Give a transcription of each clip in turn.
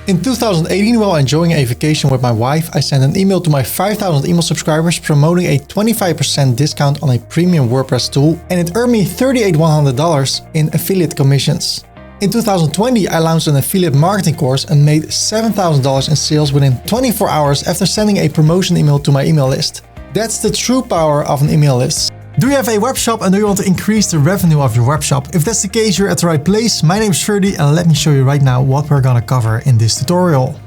In 2018, while enjoying a vacation with my wife, I sent an email to my 5,000 email subscribers promoting a 25% discount on a premium WordPress tool, and it earned me $3,100 in affiliate commissions. In 2020, I launched an affiliate marketing course and made $7,000 in sales within 24 hours after sending a promotion email to my email list. That's the true power of an email list. Do you have a webshop and do you want to increase the revenue of your webshop? If that's the case, you're at the right place. My name is Ferdy and let me show you right now what we're gonna cover in this tutorial.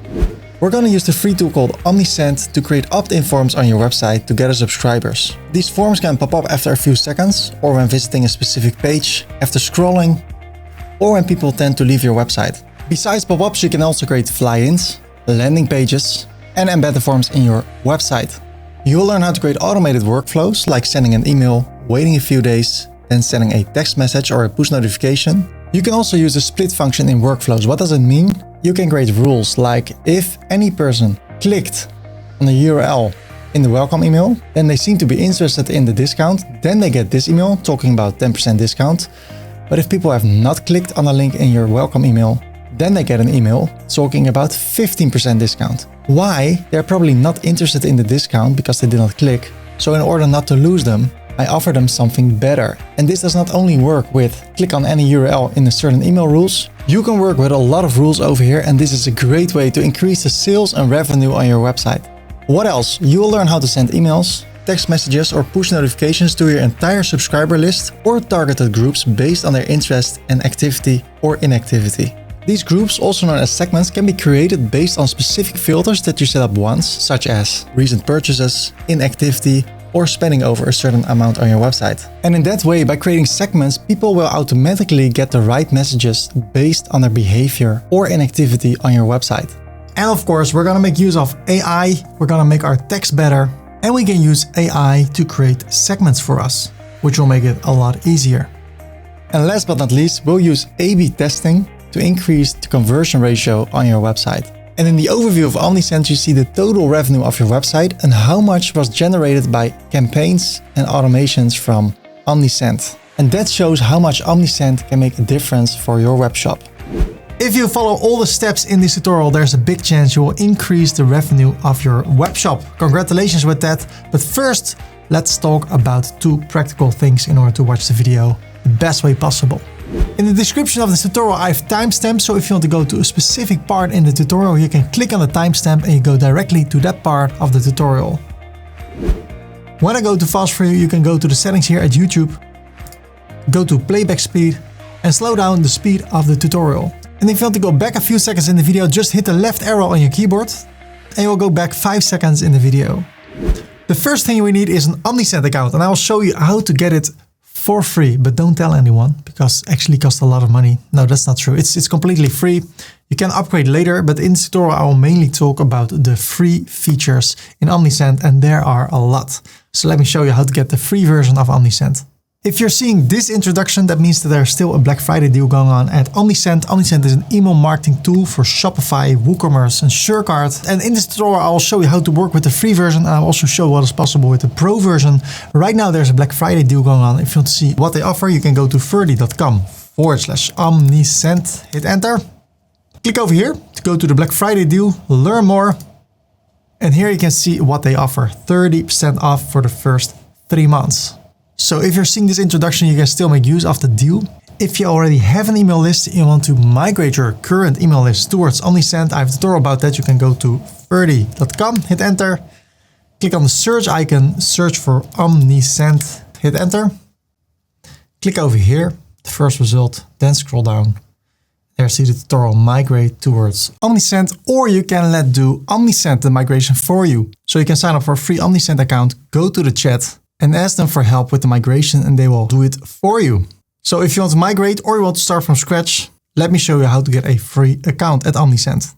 We're gonna use the free tool called Omnisend to create opt-in forms on your website to gather subscribers. These forms can pop up after a few seconds, or when visiting a specific page, after scrolling, or when people tend to leave your website. Besides pop-ups, you can also create fly-ins, landing pages, and embed the forms in your website. You will learn how to create automated workflows like sending an email, waiting a few days, then sending a text message or a push notification. You can also use the split function in workflows. What does it mean? You can create rules like if any person clicked on the URL in the welcome email, then they seem to be interested in the discount, then they get this email talking about 10% discount. But if people have not clicked on the link in your welcome email, then they get an email talking about 15% discount. Why? They're probably not interested in the discount because they did not click. So in order not to lose them, I offer them something better. And this does not only work with click on any URL in a certain email rules. You can work with a lot of rules over here, and this is a great way to increase the sales and revenue on your website. What else? You will learn how to send emails, text messages or push notifications to your entire subscriber list or targeted groups based on their interest and activity or inactivity. These groups, also known as segments, can be created based on specific filters that you set up once, such as recent purchases, inactivity, or spending over a certain amount on your website. And in that way, by creating segments, people will automatically get the right messages based on their behavior or inactivity on your website. And of course, we're gonna make use of AI, we're gonna make our text better, and we can use AI to create segments for us, which will make it a lot easier. And last but not least, we'll use A/B testing to increase the conversion ratio on your website. And in the overview of Omnisend, you see the total revenue of your website and how much was generated by campaigns and automations from Omnisend. And that shows how much Omnisend can make a difference for your webshop. If you follow all the steps in this tutorial, there's a big chance you will increase the revenue of your webshop. Congratulations with that. But first, let's talk about two practical things in order to watch the video the best way possible. In the description of this tutorial, I have timestamps, so if you want to go to a specific part in the tutorial, you can click on the timestamp and you go directly to that part of the tutorial. When I go too fast for you, you can go to the settings here at YouTube, go to playback speed and slow down the speed of the tutorial. And if you want to go back a few seconds in the video, just hit the left arrow on your keyboard and you will go back 5 seconds in the video. The first thing we need is an Omnisend account, and I will show you how to get it for free, but don't tell anyone because it actually costs a lot of money. No, that's not true. It's completely free. You can upgrade later, but in this tutorial, I will mainly talk about the free features in Omnisend, and there are a lot. So let me show you how to get the free version of Omnisend. If you're seeing this introduction, that means that there's still a Black Friday deal going on at Omnisend. Omnisend is an email marketing tool for Shopify, WooCommerce, and SureCart. And in this tutorial, I will show you how to work with the free version. And I'll also show what is possible with the pro version. Right now, there's a Black Friday deal going on. If you want to see what they offer, you can go to ferdy.com/Omnisend. Hit enter. Click over here to go to the Black Friday deal, learn more. And here you can see what they offer. 30% off for the first 3 months. So if you're seeing this introduction, you can still make use of the deal. If you already have an email list, you want to migrate your current email list towards Omnisend, I have a tutorial about that. You can go to ferdy.com, hit enter, click on the search icon, search for Omnisend, hit enter, click over here, the first result, then scroll down. There see the tutorial migrate towards Omnisend, or you can let do Omnisend the migration for you. So you can sign up for a free Omnisend account, go to the chat, and ask them for help with the migration and they will do it for you. So if you want to migrate or you want to start from scratch, let me show you how to get a free account at Omnisend.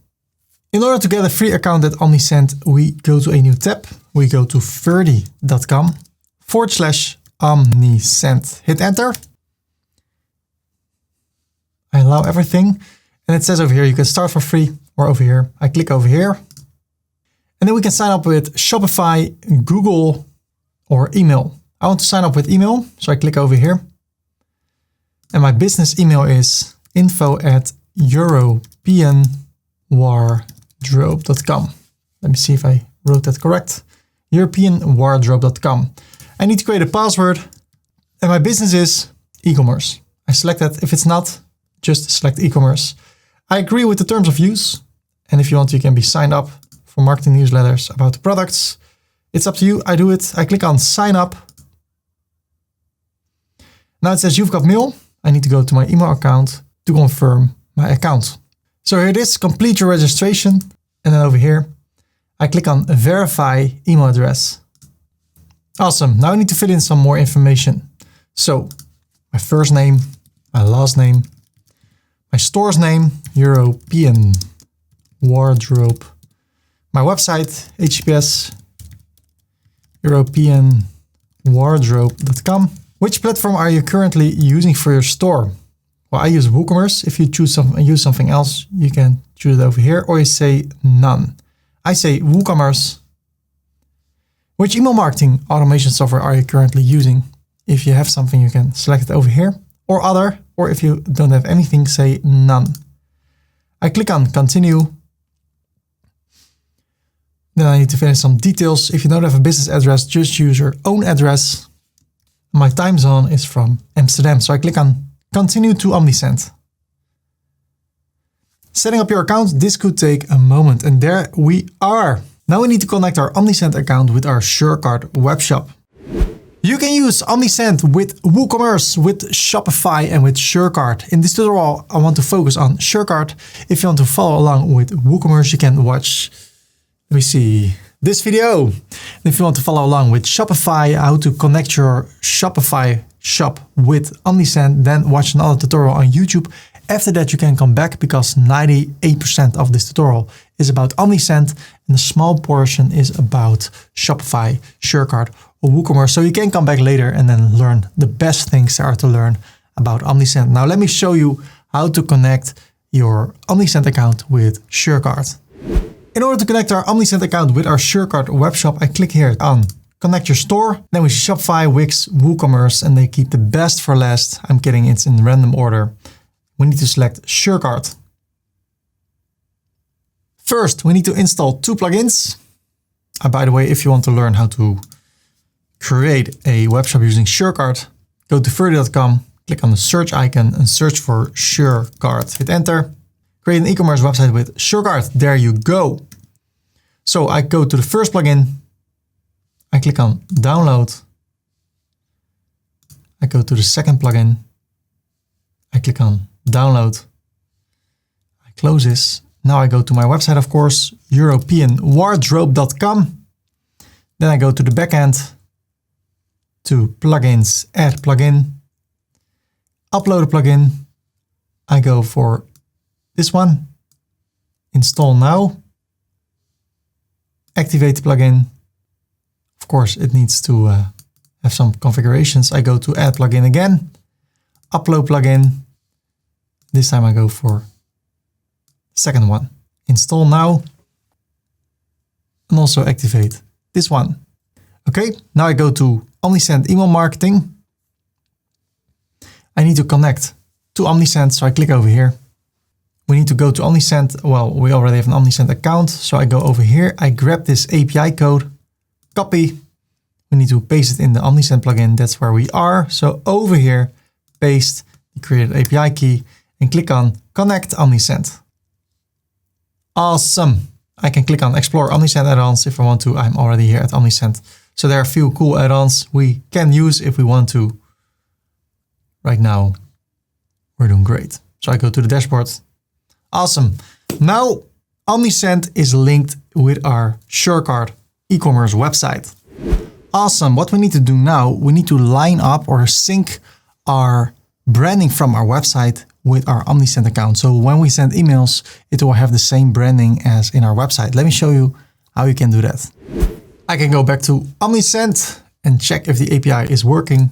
In order to get a free account at Omnisend, we go to a new tab. We go to ferdy.com/Omnisend. Hit enter. I allow everything. And it says over here, you can start for free or over here. I click over here. And then we can sign up with Shopify, Google, or email. I want to sign up with email, so I click over here. And my business email is info@european wardrobe.com. Let me see if I wrote that correct. Europeanwardrobe.com. I need to create a password and my business is e-commerce. I select that. If it's not, just select e-commerce. I agree with the terms of use. And if you want, you can be signed up for marketing newsletters about the products. It's up to you. I do it. I click on sign up. Now it says you've got mail. I need to go to my email account to confirm my account. So here it is, complete your registration. And then over here, I click on verify email address. Awesome. Now I need to fill in some more information. So my first name, my last name, my store's name, European Wardrobe, my website, HTTPS, europeanwardrobe.com. Which platform are you currently using for your store? Well, I use WooCommerce. If you use something else, you can choose it over here, or you say none. I say WooCommerce. Which email marketing automation software are you currently using? If you have something, you can select it over here, or other, or if you don't have anything, say none. I click on continue. Then I need to finish some details. If you don't have a business address, just use your own address. My time zone is from Amsterdam, so I click on continue to Omnisend. Setting up your account, this could take a moment, and there we are. Now we need to connect our Omnisend account with our SureCart webshop. You can use Omnisend with WooCommerce, with Shopify, and with SureCart. In this tutorial, I want to focus on SureCart. If you want to follow along with WooCommerce, you can watch, let me see, this video. If you want to follow along with Shopify, how to connect your Shopify shop with Omnisend, then watch another tutorial on YouTube. After that, you can come back because 98% of this tutorial is about Omnisend and a small portion is about Shopify, SureCart, or WooCommerce. So you can come back later and then learn the best things there are to learn about Omnisend. Now let me show you how to connect your Omnisend account with SureCart. In order to connect our Omnisend account with our SureCart webshop, I click here on connect your store. Then we see Shopify, Wix, WooCommerce, and they keep the best for last. I'm kidding, it's in random order. We need to select SureCart. First, we need to install 2 plugins. By the way, if you want to learn how to create a webshop using SureCart, go to Ferdy.com, click on the search icon and search for SureCart. Hit enter. Create an e-commerce website with SureCart. There you go. So I go to the first plugin. I click on download. I go to the second plugin. I click on download. I close this. Now I go to my website, of course, europeanwardrobe.com. Then I go to the backend, to plugins, add plugin, upload a plugin. I go for this one, install now, activate the plugin. Of course, it needs to have some configurations. I go to add plugin again, upload plugin. This time I go for the second one, install now, and also activate this one. Okay, now I go to Omnisend email marketing. I need to connect to Omnisend, so I click over here. We need to go to Omnisend. Well, we already have an Omnisend account, so I go over here. I grab this API code, copy. We need to paste it in the Omnisend plugin. That's where we are. So over here, paste the created API key and click on Connect Omnisend. Awesome. I can click on Explore Omnisend add-ons if I want to. I'm already here at Omnisend. So there are a few cool add-ons we can use if we want to. Right now, we're doing great. So I go to the dashboard. Awesome. Now, Omnisend is linked with our SureCart e-commerce website. Awesome. What we need to do now, we need to line up or sync our branding from our website with our Omnisend account. So when we send emails, it will have the same branding as in our website. Let me show you how you can do that. I can go back to Omnisend and check if the API is working.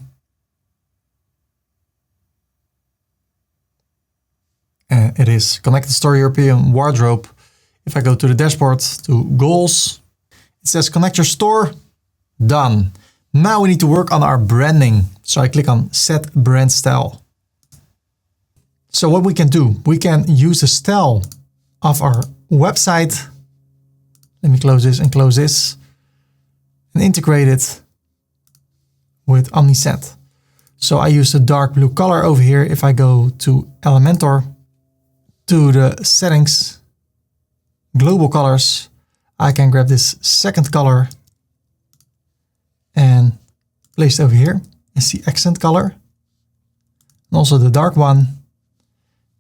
It is connected store European wardrobe. If I go to the dashboard to goals, it says connect your store. Done. Now we need to work on our branding. So I click on set brand style. So what we can do, we can use the style of our website. Let me close this and close this and integrate it with Omnisend. So I use the dark blue color over here. If I go to Elementor, to the settings, global colors, I can grab this second color and place it over here. It's the accent color. And also the dark one.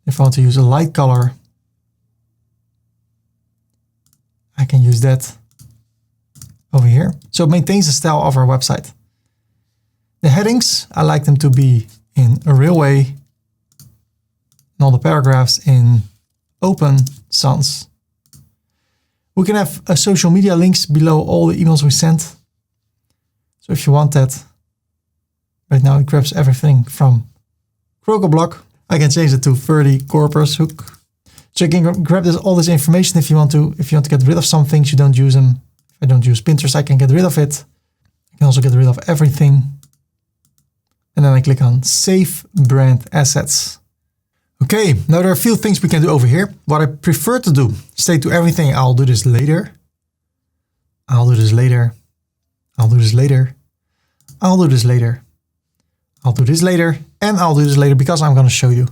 If I want to use a light color, I can use that over here. So it maintains the style of our website. The headings, I like them to be in a real way. And all the paragraphs in open sans. We can have social media links below all the emails we send. So if you want that, right now it grabs everything from Korpershoek. I can change it to Ferdy, Korpershoek. So you can grab all this information if you want to. If you want to get rid of some things, you don't use them. If I don't use Pinterest, I can get rid of it. I can also get rid of everything. And then I click on Save Brand Assets. Okay, now there are a few things we can do over here. What I prefer to do, stay to everything. I'll do this later. I'll do this later. I'll do this later. I'll do this later. I'll do this later. And I'll do this later because I'm going to show you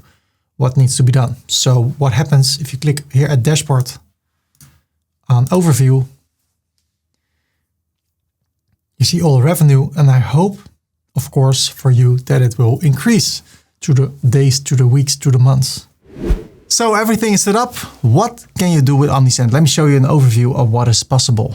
what needs to be done. So what happens if you click here at Dashboard on Overview, you see all the revenue, and I hope, of course, for you that it will increase through the days, through the weeks, through the months. So everything is set up. What can you do with Omnisend? Let me show you an overview of what is possible.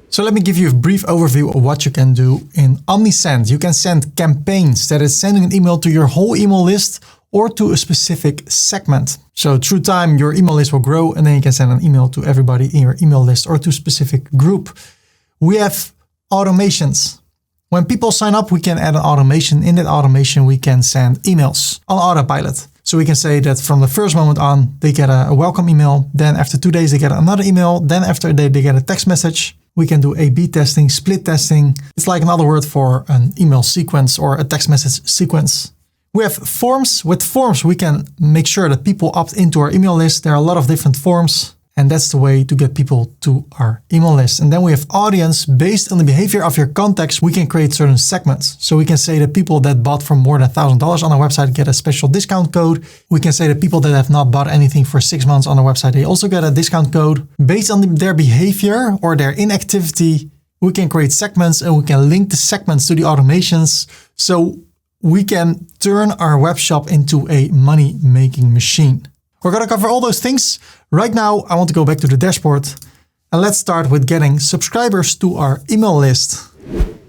So let me give you a brief overview of what you can do in Omnisend. You can send campaigns, that is sending an email to your whole email list or to a specific segment. So through time, your email list will grow, and then you can send an email to everybody in your email list or to a specific group. We have automations. When people sign up, we can add an automation. In that automation, we can send emails on autopilot. So we can say that from the first moment on, they get a welcome email. Then after 2 days, they get another email. Then after a day, they get a text message. We can do A/B testing, split testing. It's like another word for an email sequence or a text message sequence. We have forms. With forms, we can make sure that people opt into our email list. There are a lot of different forms, and that's the way to get people to our email list. And then we have audience. Based on the behavior of your contacts, we can create certain segments. So we can say that people that bought for more than $1,000 on our website get a special discount code. We can say that people that have not bought anything for 6 months on our website, they also get a discount code. Based on their behavior or their inactivity, we can create segments, and we can link the segments to the automations. So we can turn our web shop into a money-making machine. We're going to cover all those things. Right now, I want to go back to the dashboard, and let's start with getting subscribers to our email list.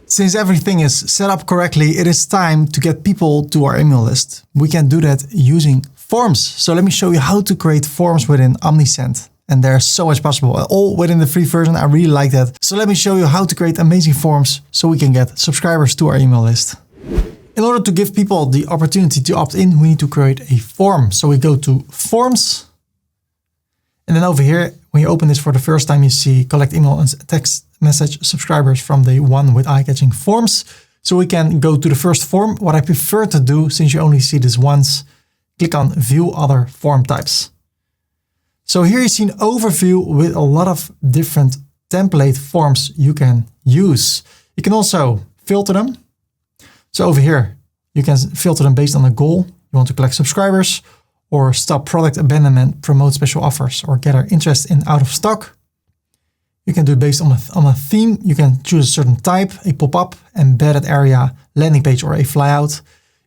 Since everything is set up correctly, it is time to get people to our email list. We can do that using forms. So let me show you how to create forms within Omnisend. And there's so much possible, all within the free version. I really like that. So let me show you how to create amazing forms so we can get subscribers to our email list. In order to give people the opportunity to opt in, we need to create a form. So we go to Forms. And then over here, when you open this for the first time, you see collect email and text message subscribers from day one with eye-catching forms. So we can go to the first form. What I prefer to do, since you only see this once, click on View Other Form Types. So here you see an overview with a lot of different template forms you can use. You can also filter them. So over here, you can filter them based on a goal. You want to collect subscribers, or stop product abandonment, promote special offers, or gather interest in out of stock. You can do it based on a theme. You can choose a certain type, a pop-up, embedded area, landing page, or a flyout.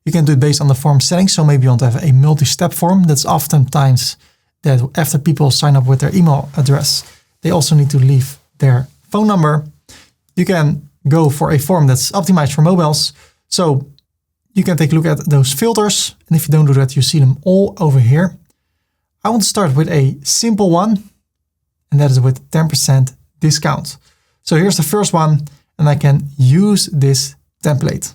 You can do it based on the form settings. So maybe you want to have a multi-step form. That's oftentimes that after people sign up with their email address, they also need to leave their phone number. You can go for a form that's optimized for mobiles. So you can take a look at those filters. And if you don't do that, you see them all over here. I want to start with a simple one, and that is with 10% discount. So here's the first one, and I can use this template.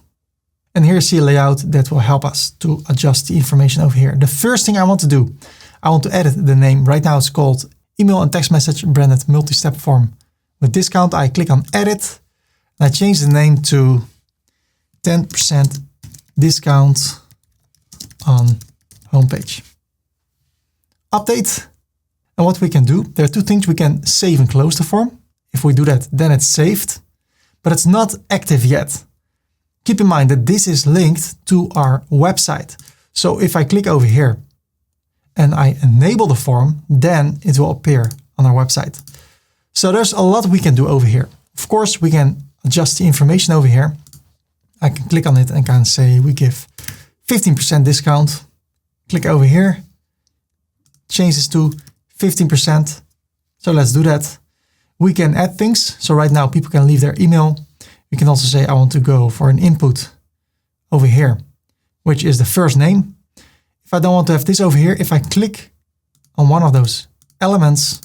And here's the layout that will help us to adjust the information over here. The first thing I want to do, I want to edit the name. Right now it's called email and text message branded multi-step form with discount. I click on edit, and I change the name to 10% discount on homepage. Update. And what we can do, there are two things. We can save and close the form. If we do that, then it's saved, but it's not active yet. Keep in mind that this is linked to our website. So if I click over here and I enable the form, then it will appear on our website. So there's a lot we can do over here. Of course, we can adjust the information over here. I can click on it and can say we give 15% discount. Click over here, change this to 15%. So let's do that. We can add things. So right now people can leave their email. We can also say I want to go for an input over here, which is the first name. If I don't want to have this over here, if I click on one of those elements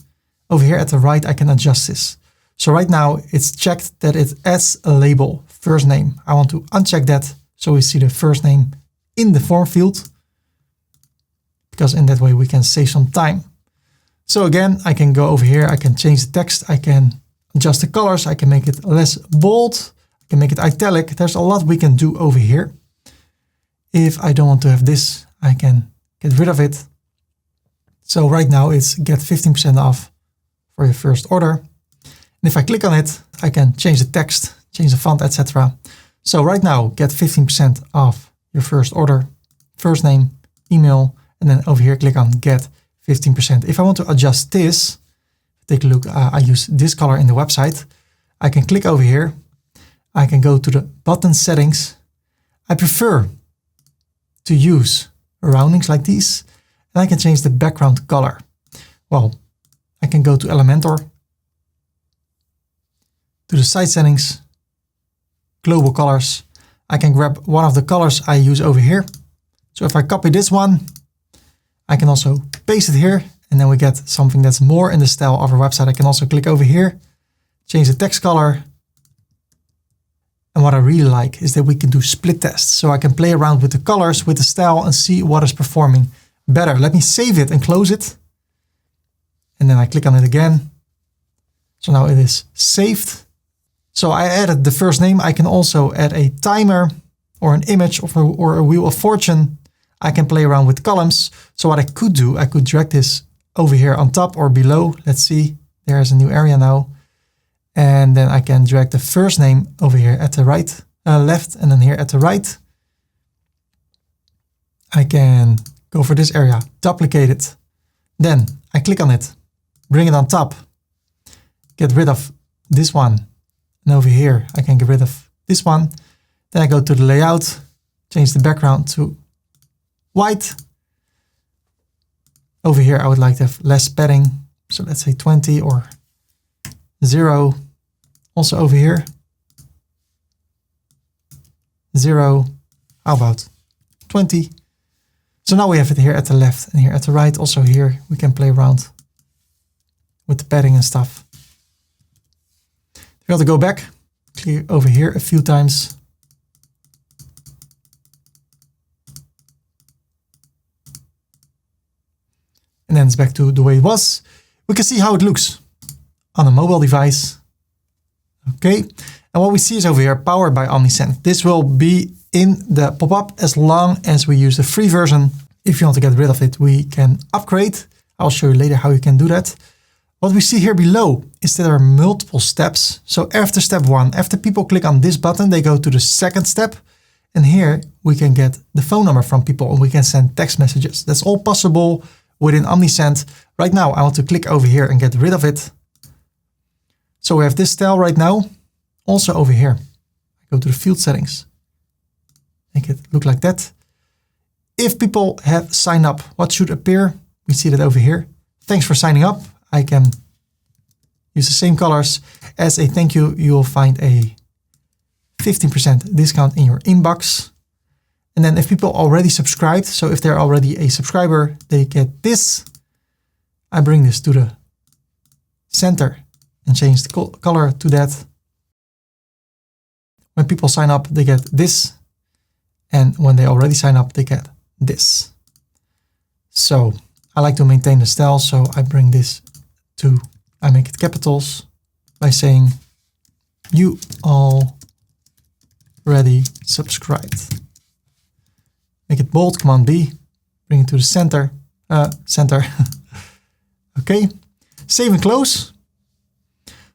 over here at the right, I can adjust this. So right now it's checked that it adds a label, first name. I want to uncheck that so we see the first name in the form field, because in that way we can save some time. So again, I can go over here, I can change the text, I can adjust the colors, I can make it less bold, I can make it italic. There's a lot we can do over here. If I don't want to have this, I can get rid of it. So right now it's get 15% off for your first order. And if I click on it, I can change the text, change the font, etc. So right now, get 15% off your first order, first name, email, and then over here, click on get 15%. If I want to adjust this, take a look, I use this color in the website. I can click over here. I can go to the button settings. I prefer to use roundings like these, and I can change the background color. Well, I can go to Elementor, to the site settings, global colors. I can grab one of the colors I use over here. So if I copy this one, I can also paste it here, and then we get something that's more in the style of our website. I can also click over here, change the text color. And what I really like is that we can do split tests. So I can play around with the colors, with the style, and see what is performing better. Let me save it and close it. And then I click on it again. So now it is saved. So I added the first name. I can also add a timer or an image or a wheel of fortune. I can play around with columns. So what I could do, I could drag this over here on top or below. Let's see, there's a new area now. And then I can drag the first name over here at the right, left, and then here at the right. I can go for this area, duplicate it. Then I click on it, bring it on top, get rid of this one. And over here, I can get rid of this one. Then I go to the layout, change the background to white. Over here, I would like to have less padding. So let's say 20 or 0. Also over here, 0. How about 20? So now we have it here at the left and here at the right. Also here, we can play around with the padding and stuff. If you want to go back, click over here a few times. And then it's back to the way it was. We can see how it looks on a mobile device. Okay, and what we see is over here, powered by Omnisend. This will be in the pop-up as long as we use the free version. If you want to get rid of it, we can upgrade. I'll show you later how you can do that. What we see here below is that there are multiple steps. So after step 1, after people click on this button, they go to the second step. And here we can get the phone number from people and we can send text messages. That's all possible within Omnisend. Right now, I want to click over here and get rid of it. So we have this style right now. Also over here, I go to the field settings, make it look like that. If people have signed up, what should appear? We see that over here. Thanks for signing up. I can use the same colors. As a thank you, you will find a 15% discount in your inbox. And then if people already subscribed, so if they're already a subscriber, they get this. I bring this to the center and change the color to that. When people sign up, they get this. And when they already sign up, they get this. So I like to maintain the style. So I bring this to, I make it capitals by saying, you already subscribed. Make it bold, Command B, bring it to the center, Okay, save and close.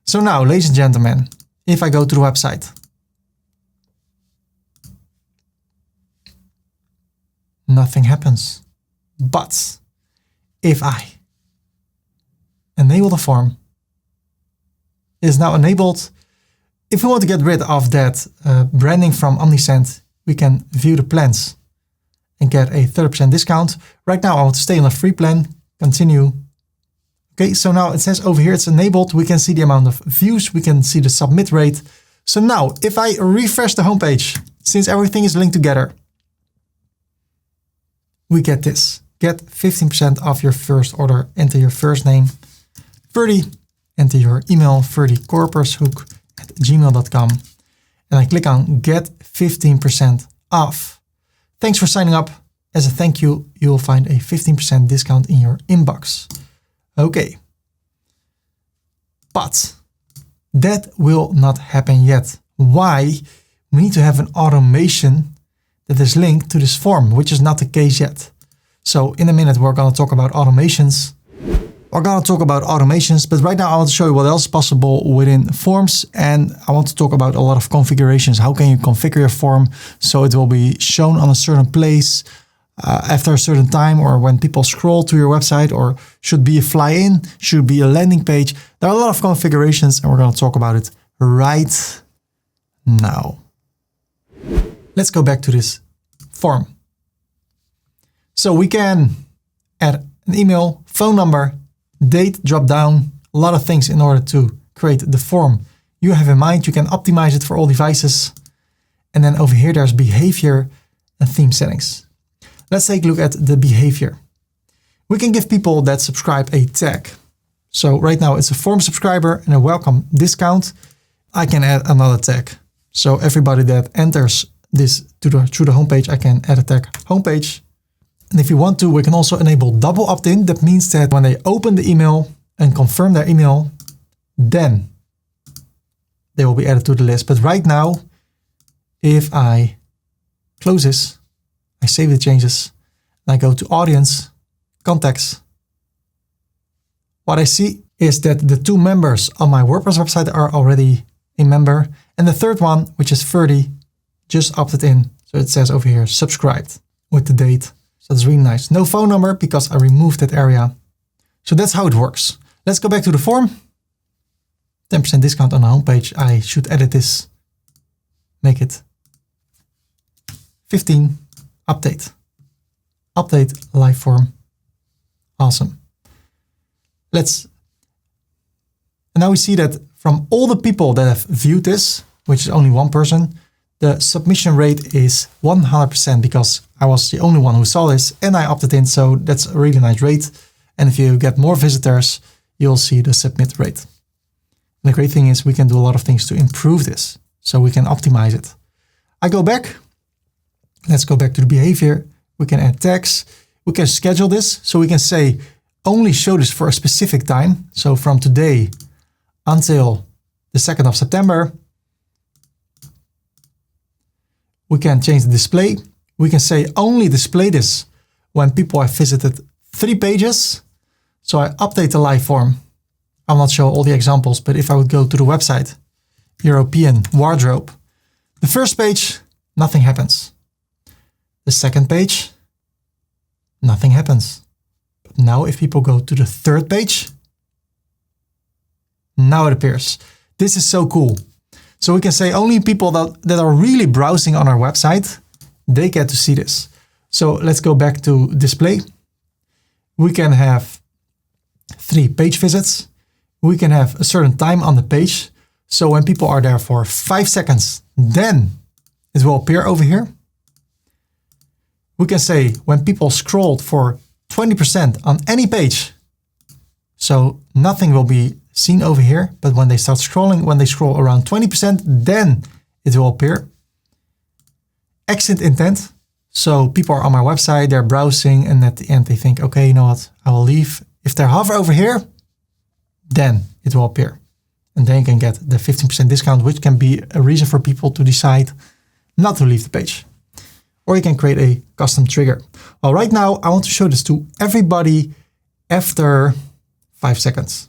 So now, ladies and gentlemen, if I go to the website, nothing happens. But if I enable the form, it is now enabled. If we want to get rid of that branding from Omnisend, we can view the plans and get a 30% discount. Right now, I want to stay on a free plan, continue. Okay, so now it says over here it's enabled. We can see the amount of views. We can see the submit rate. So now if I refresh the homepage, since everything is linked together, we get this. Get 15% off your first order. Enter your first name, Ferdy. Enter your email, ferdykorpershoek@gmail.com. And I click on get 15% off. Thanks for signing up. As a thank you, you will find a 15% discount in your inbox. Okay. But that will not happen yet. Why? We need to have an automation that is linked to this form, which is not the case yet. So in a minute, we're going to talk about automations. But right now I want to show you what else is possible within forms. And I want to talk about a lot of configurations. How can you configure your form so it will be shown on a certain place after a certain time, or when people scroll to your website, or should be a fly-in, should be a landing page. There are a lot of configurations and we're going to talk about it right now. Let's go back to this form. So we can add an email, phone number, date, drop down, a lot of things in order to create the form you have in mind. You can optimize it for all devices. And then over here, there's behavior and theme settings. Let's take a look at the behavior. We can give people that subscribe a tag. So right now it's a form subscriber and a welcome discount. I can add another tag. So everybody that enters this through the homepage, I can add a tag homepage. And if you want to, we can also enable double opt-in. That means that when they open the email and confirm their email, then they will be added to the list. But right now, if I close this, I save the changes, and I go to audience, contacts, what I see is that the 2 members on my WordPress website are already a member. And the third one, which is Ferdy, just opted in. So it says over here, subscribed with the date. So that's really nice. No phone number because I removed that area. So that's how it works. Let's go back to the form. 10% discount on the homepage. I should edit this. Make it 15. Update. Update live form. Awesome. And now we see that from all the people that have viewed this, which is only 1 person, the submission rate is 100% because I was the only one who saw this and I opted in. So that's a really nice rate. And if you get more visitors, you'll see the submit rate. And the great thing is we can do a lot of things to improve this. So we can optimize it. I go back. Let's go back to the behavior. We can add tags. We can schedule this. So we can say only show this for a specific time. So from today until the 2nd of September. We can change the display. We can say only display this when people have visited 3 pages. So I update the live form. I'll not show all the examples, but if I would go to the website, European wardrobe, the first page, nothing happens. The second page, nothing happens. But now if people go to the 3rd page, now it appears. This is so cool. So we can say only people that are really browsing on our website, they get to see this. So let's go back to display. We can have 3 page visits. We can have a certain time on the page. So when people are there for 5 seconds, then it will appear over here. We can say when people scrolled for 20% on any page, so nothing will be seen over here, but when they start scrolling, when they scroll around 20%, then it will appear. Exit intent. So people are on my website, they're browsing, and at the end they think, okay, you know what, I will leave. If they hover over here, then it will appear. And then you can get the 15% discount, which can be a reason for people to decide not to leave the page. Or you can create a custom trigger. Well, right now I want to show this to everybody after 5 seconds.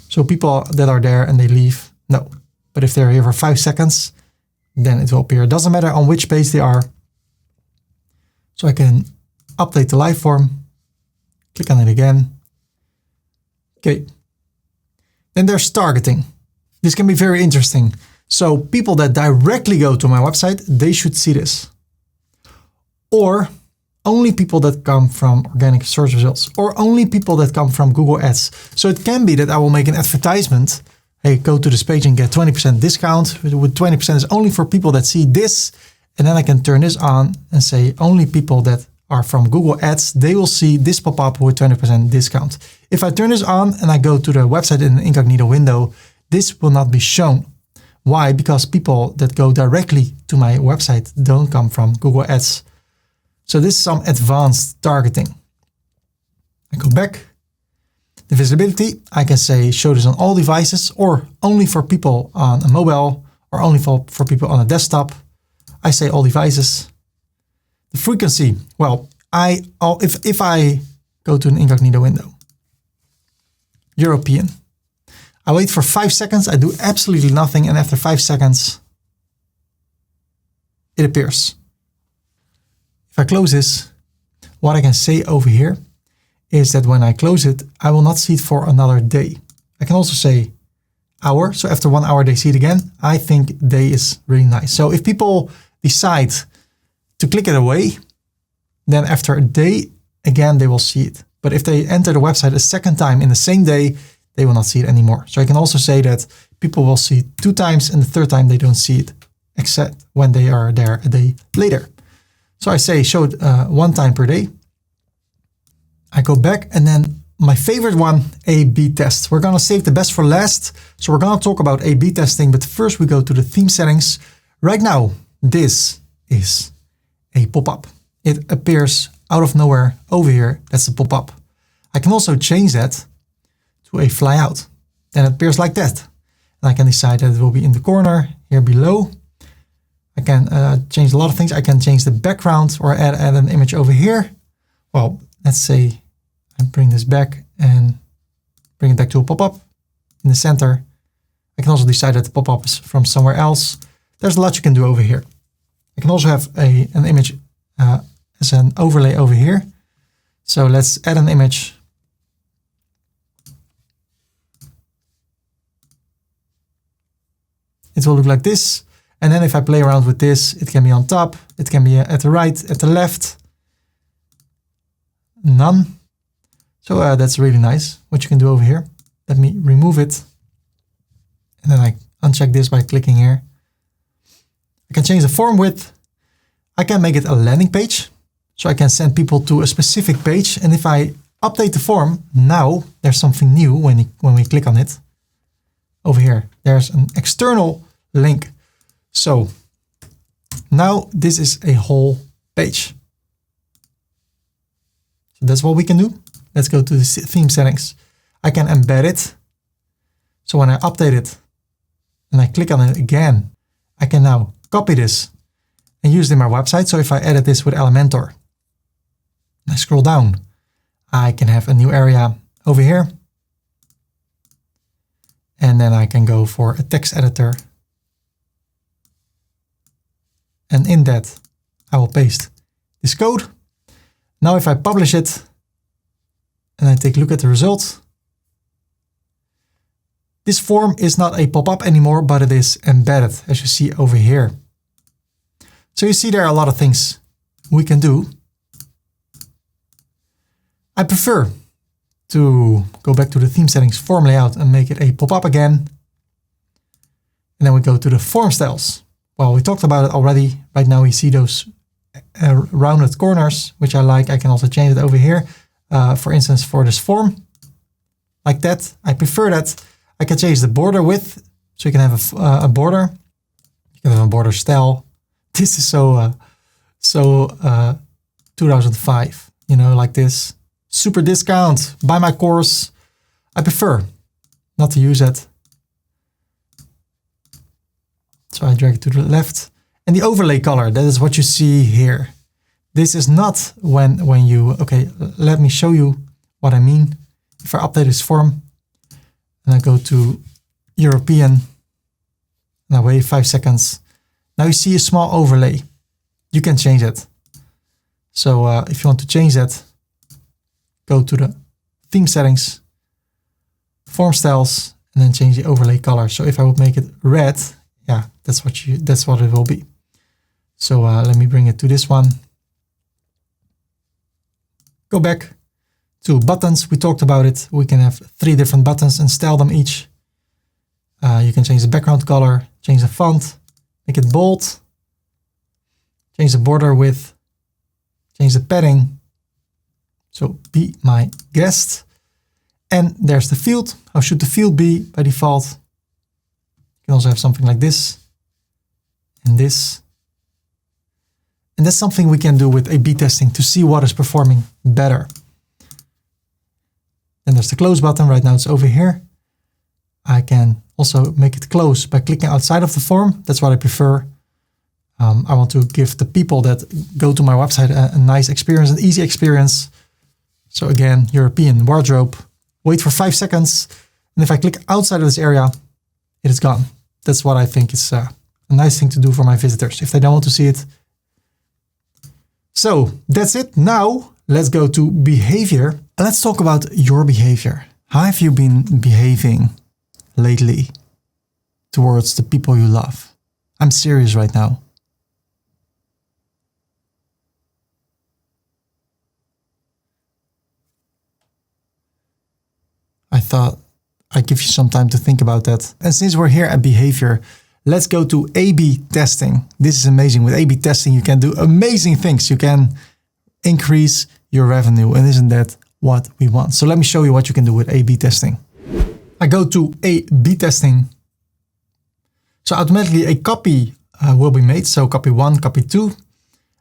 So people that are there and they leave, no. But if they're here for 5 seconds, then it will appear. It doesn't matter on which page they are. So I can update the live form, click on it again. Okay. Then there's targeting. This can be very interesting. So people that directly go to my website, they should see this. Or only people that come from organic search results, or only people that come from Google Ads. So it can be that I will make an advertisement. Hey, go to this page and get 20% discount. With 20% is only for people that see this. And then I can turn this on and say only people that are from Google Ads, they will see this pop up with 20% discount. If I turn this on and I go to the website in an incognito window, this will not be shown. Why? Because people that go directly to my website don't come from Google Ads. So this is some advanced targeting. I go back. The visibility, I can say show this on all devices or only for people on a mobile or only for people on a desktop. I say all devices. The frequency, well, if I go to an incognito window, European, I wait for 5 seconds, I do absolutely nothing, and after 5 seconds, it appears. If I close this, what I can say over here is that when I close it, I will not see it for another day. I can also say hour, so after 1 hour they see it again. I think day is really nice. So if people decide to click it away, then after a day, again, they will see it. But if they enter the website a second time in the same day, they will not see it anymore. So I can also say that people will see it 2 times and the third time they don't see it, except when they are there a day later. So I say show it 1 time per day. I go back and then my favorite one, A/B test. We're going to save the best for last. So we're going to talk about A/B testing, but first we go to the theme settings. Right now, this is a pop-up. It appears out of nowhere over here. That's a pop-up. I can also change that to a fly out. Then it appears like that. And I can decide that it will be in the corner here below. I can change a lot of things. I can change the background or add an image over here. Well, let's say I bring this back and bring it back to a pop-up in the center. I can also decide that the pop-up is from somewhere else. There's a lot you can do over here. I can also have an image as an overlay over here. So let's add an image. It will look like this. And then if I play around with this, it can be on top, it can be at the right, at the left. None. So that's really nice what you can do over here. Let me remove it. And then I uncheck this by clicking here. I can change the form width. I can make it a landing page. So I can send people to a specific page. And if I update the form, now there's something new when we click on it. Over here, there's an external link. So now this is a whole page. So that's what we can do. Let's go to the theme settings. I can embed it. So when I update it and I click on it again, I can now copy this and use it in my website. So if I edit this with Elementor, and I scroll down, I can have a new area over here. And then I can go for a text editor. And in that, I will paste this code. Now, if I publish it and I take a look at the results, this form is not a pop-up anymore, but it is embedded, as you see over here. So you see there are a lot of things we can do. I prefer to go back to the theme settings form layout and make it a pop-up again. And then we go to the form styles. Well, we talked about it already. Right now we see those rounded corners, which I like. I can also change it over here. For instance, for this form, like that. I prefer that. I can change the border width. So you can have a border. You can have a border style. This is so 2005, you know, like this. Super discount, buy my course. I prefer not to use that. So I drag it to the left. And the overlay color, that is what you see here. This is not when you, okay, let me show you what I mean. if I update this form and I go to European and I wait 5 seconds, now you see a small overlay. You can change it. So if you want to change that, go to the theme settings, form styles, and then change the overlay color. So if I would make it red, yeah, that's what it will be. So let me bring it to this one. Go back to buttons. We talked about it. We can have 3 different buttons and style them each. You can change the background color, change the font, make it bold, change the border width, change the padding. So be my guest. And there's the field. How should the field be by default? You can also have something like this and this. And that's something we can do with A/B testing to see what is performing better. Then there's the close button. Right now it's over here. I can also make it close by clicking outside of the form. That's what I prefer. I want to give the people that go to my website a nice experience, an easy experience. So again, European wardrobe, wait for 5 seconds. And if I click outside of this area, it is gone. That's what I think is a nice thing to do for my visitors if they don't want to see it. So that's it. Now let's go to behavior. And let's talk about your behavior. How have you been behaving lately towards the people you love? I'm serious right now. I thought I'd give you some time to think about that. And since we're here at behavior, let's go to A/B testing. This is amazing. With A/B testing, you can do amazing things. You can increase your revenue. And isn't that what we want? So let me show you what you can do with A/B testing. I go to A/B testing. So automatically a copy will be made. So copy 1, copy 2.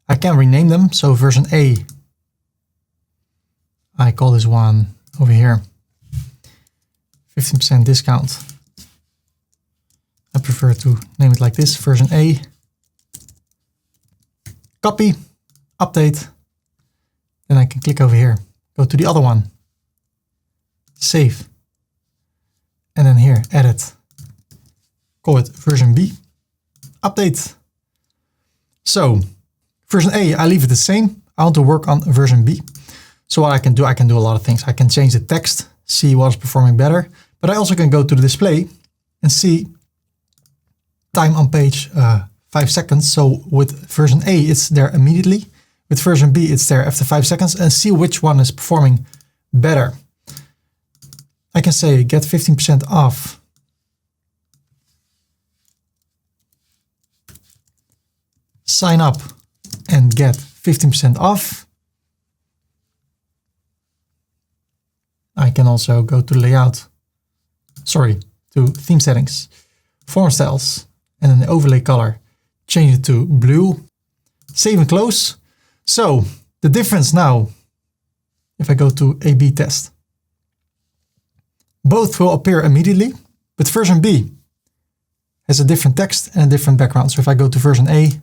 I can rename them. So version A, I call this one over here 15% discount. I prefer to name it like this, version A. Copy, update. Then I can click over here, go to the other one, save. And then here, edit. Call it version B, update. So version A, I leave it the same. I want to work on version B. So what I can do a lot of things. I can change the text, see what is performing better. But I also can go to the display and see time on page 5 seconds. So with version A, it's there immediately. With version B, it's there after 5 seconds, and see which one is performing better. I can say get 15% off. Sign up and get 15% off. I can also go to layout. To theme settings, form styles, and then the overlay color, change it to blue, save and close. So the difference now, if I go to A/B test, both will appear immediately, but version B has a different text and a different background. So if I go to version A,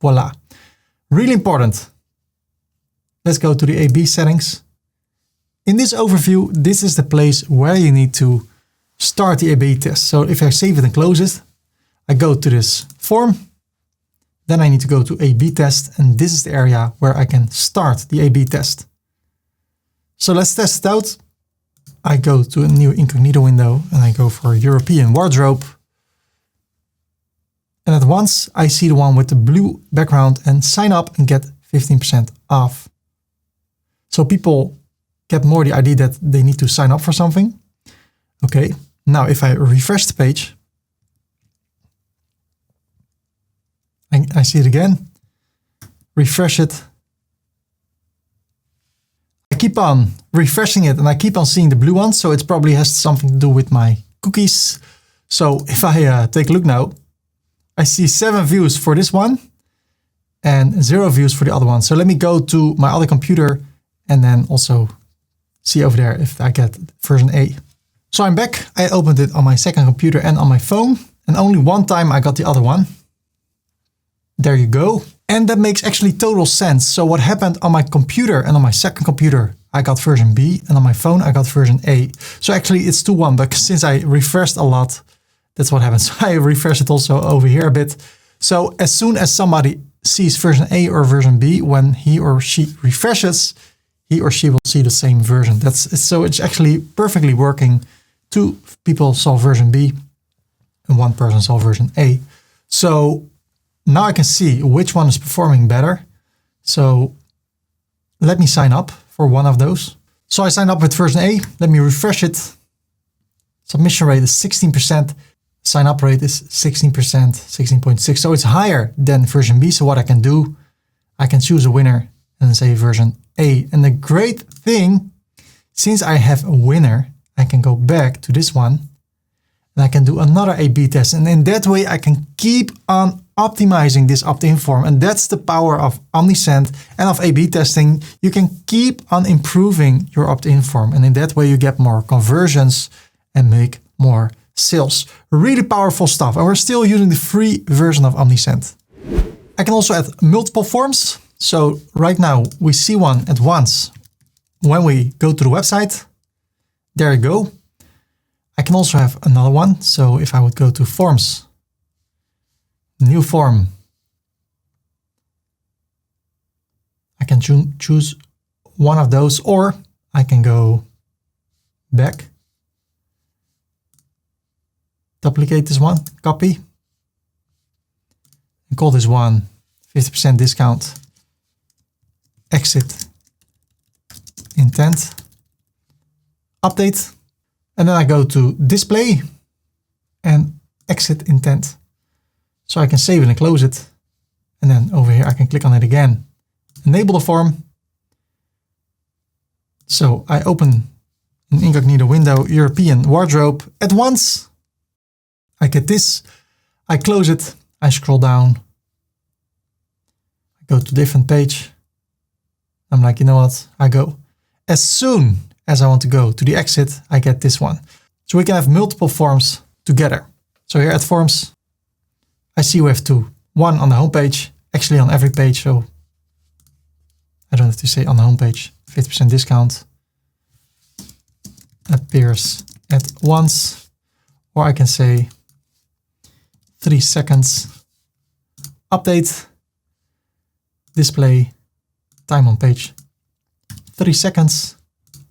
voila. Really important. Let's go to the A/B settings. In this overview, this is the place where you need to start the A/B test. So if I save it and close it, I go to this form, then I need to go to A/B test, and this is the area where I can start the A/B test. So let's test it out. I go to a new incognito window and I go for European wardrobe. And at once I see the one with the blue background and sign up and get 15% off. So people get more the idea that they need to sign up for something. Okay, now if I refresh the page, I see it again, refresh it. I keep on refreshing it and I keep on seeing the blue one. So it probably has something to do with my cookies. So if I take a look now, I see 7 views for this one and 0 views for the other one. So let me go to my other computer and then also see over there if I get version A. So I'm back. I opened it on my second computer and on my phone, and only one time I got the other one. There you go. And that makes actually total sense. So what happened on my computer and on my second computer, I got version B, and on my phone, I got version A. So actually it's 2.1, but since I refreshed a lot, that's what happens. I refresh it also over here a bit. So as soon as somebody sees version A or version B, when he or she refreshes, he or she will see the same version. So it's actually perfectly working. 2 people saw version B and 1 person saw version A. So now I can see which one is performing better. So let me sign up for one of those. So I signed up with version A. Let me refresh it. Submission rate is 16%. Sign up rate is 16%, 16.6. So it's higher than version B. So what I can do, I can choose a winner and say version A. And the great thing, since I have a winner, I can go back to this one and I can do another A/B test. And in that way, I can keep on optimizing this opt-in form. And that's the power of Omnisend and of A/B testing. You can keep on improving your opt-in form. And in that way, you get more conversions and make more sales. Really powerful stuff. And we're still using the free version of Omnisend. I can also add multiple forms. So right now we see one at once when we go to the website. There you go. I can also have another one. So if I would go to forms, new form, I can choose one of those, or I can go back, duplicate this one, copy, and call this one 50% discount, exit intent, update, and then I go to display and exit intent. So I can save it and close it. And then over here, I can click on it again, enable the form. So I open an incognito window, European wardrobe at once. I get this, I close it, I scroll down, I go to a different page. I'm like, you know what, I go. As soon as I want to go to the exit, I get this one. So we can have multiple forms together. So here at forms, I see we have 2. One on the homepage, actually on every page. So I don't have to say on the homepage, 50% discount appears at once, or I can say 3 seconds, update, display, time on page, 3 seconds,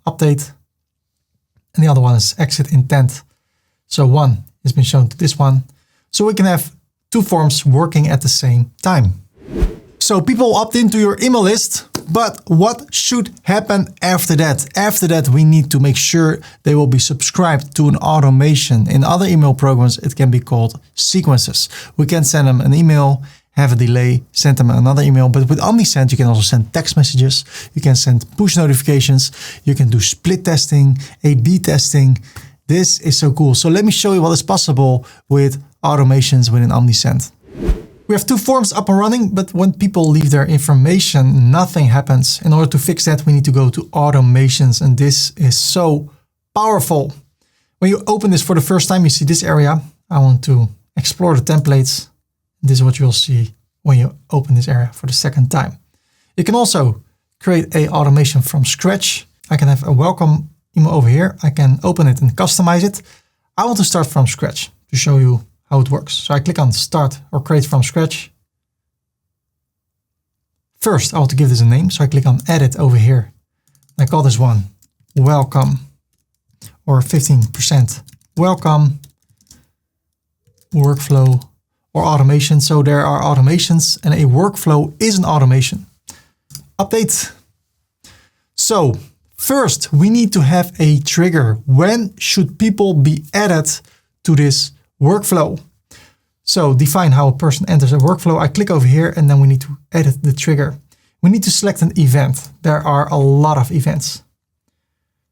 update, and the other one is exit intent. So one has been shown to this one. So we can have 2 forms working at the same time. So people opt into your email list, but what should happen after that? After that, we need to make sure they will be subscribed to an automation. In other email programs, it can be called sequences. We can send them an email, have a delay, send them another email. But with Omnisend, you can also send text messages. You can send push notifications. You can do split testing, A/B testing. This is so cool. So let me show you what is possible with automations within Omnisend. We have 2 forms up and running, but when people leave their information, nothing happens. In order to fix that, we need to go to automations, and this is so powerful. When you open this for the first time, you see this area. I want to explore the templates. This is what you'll see when you open this area for the second time. You can also create a automation from scratch. I can have a welcome email over here. I can open it and customize it. I want to start from scratch to show you how it works. So I click on start or create from scratch. First, I want to give this a name. So I click on edit over here. I call this one welcome or 15% welcome workflow or automation. So there are automations and a workflow is an automation. Update. So first we need to have a trigger. When should people be added to this workflow? So define how a person enters a workflow. I click over here and then we need to edit the trigger. We need to select an event. There are a lot of events.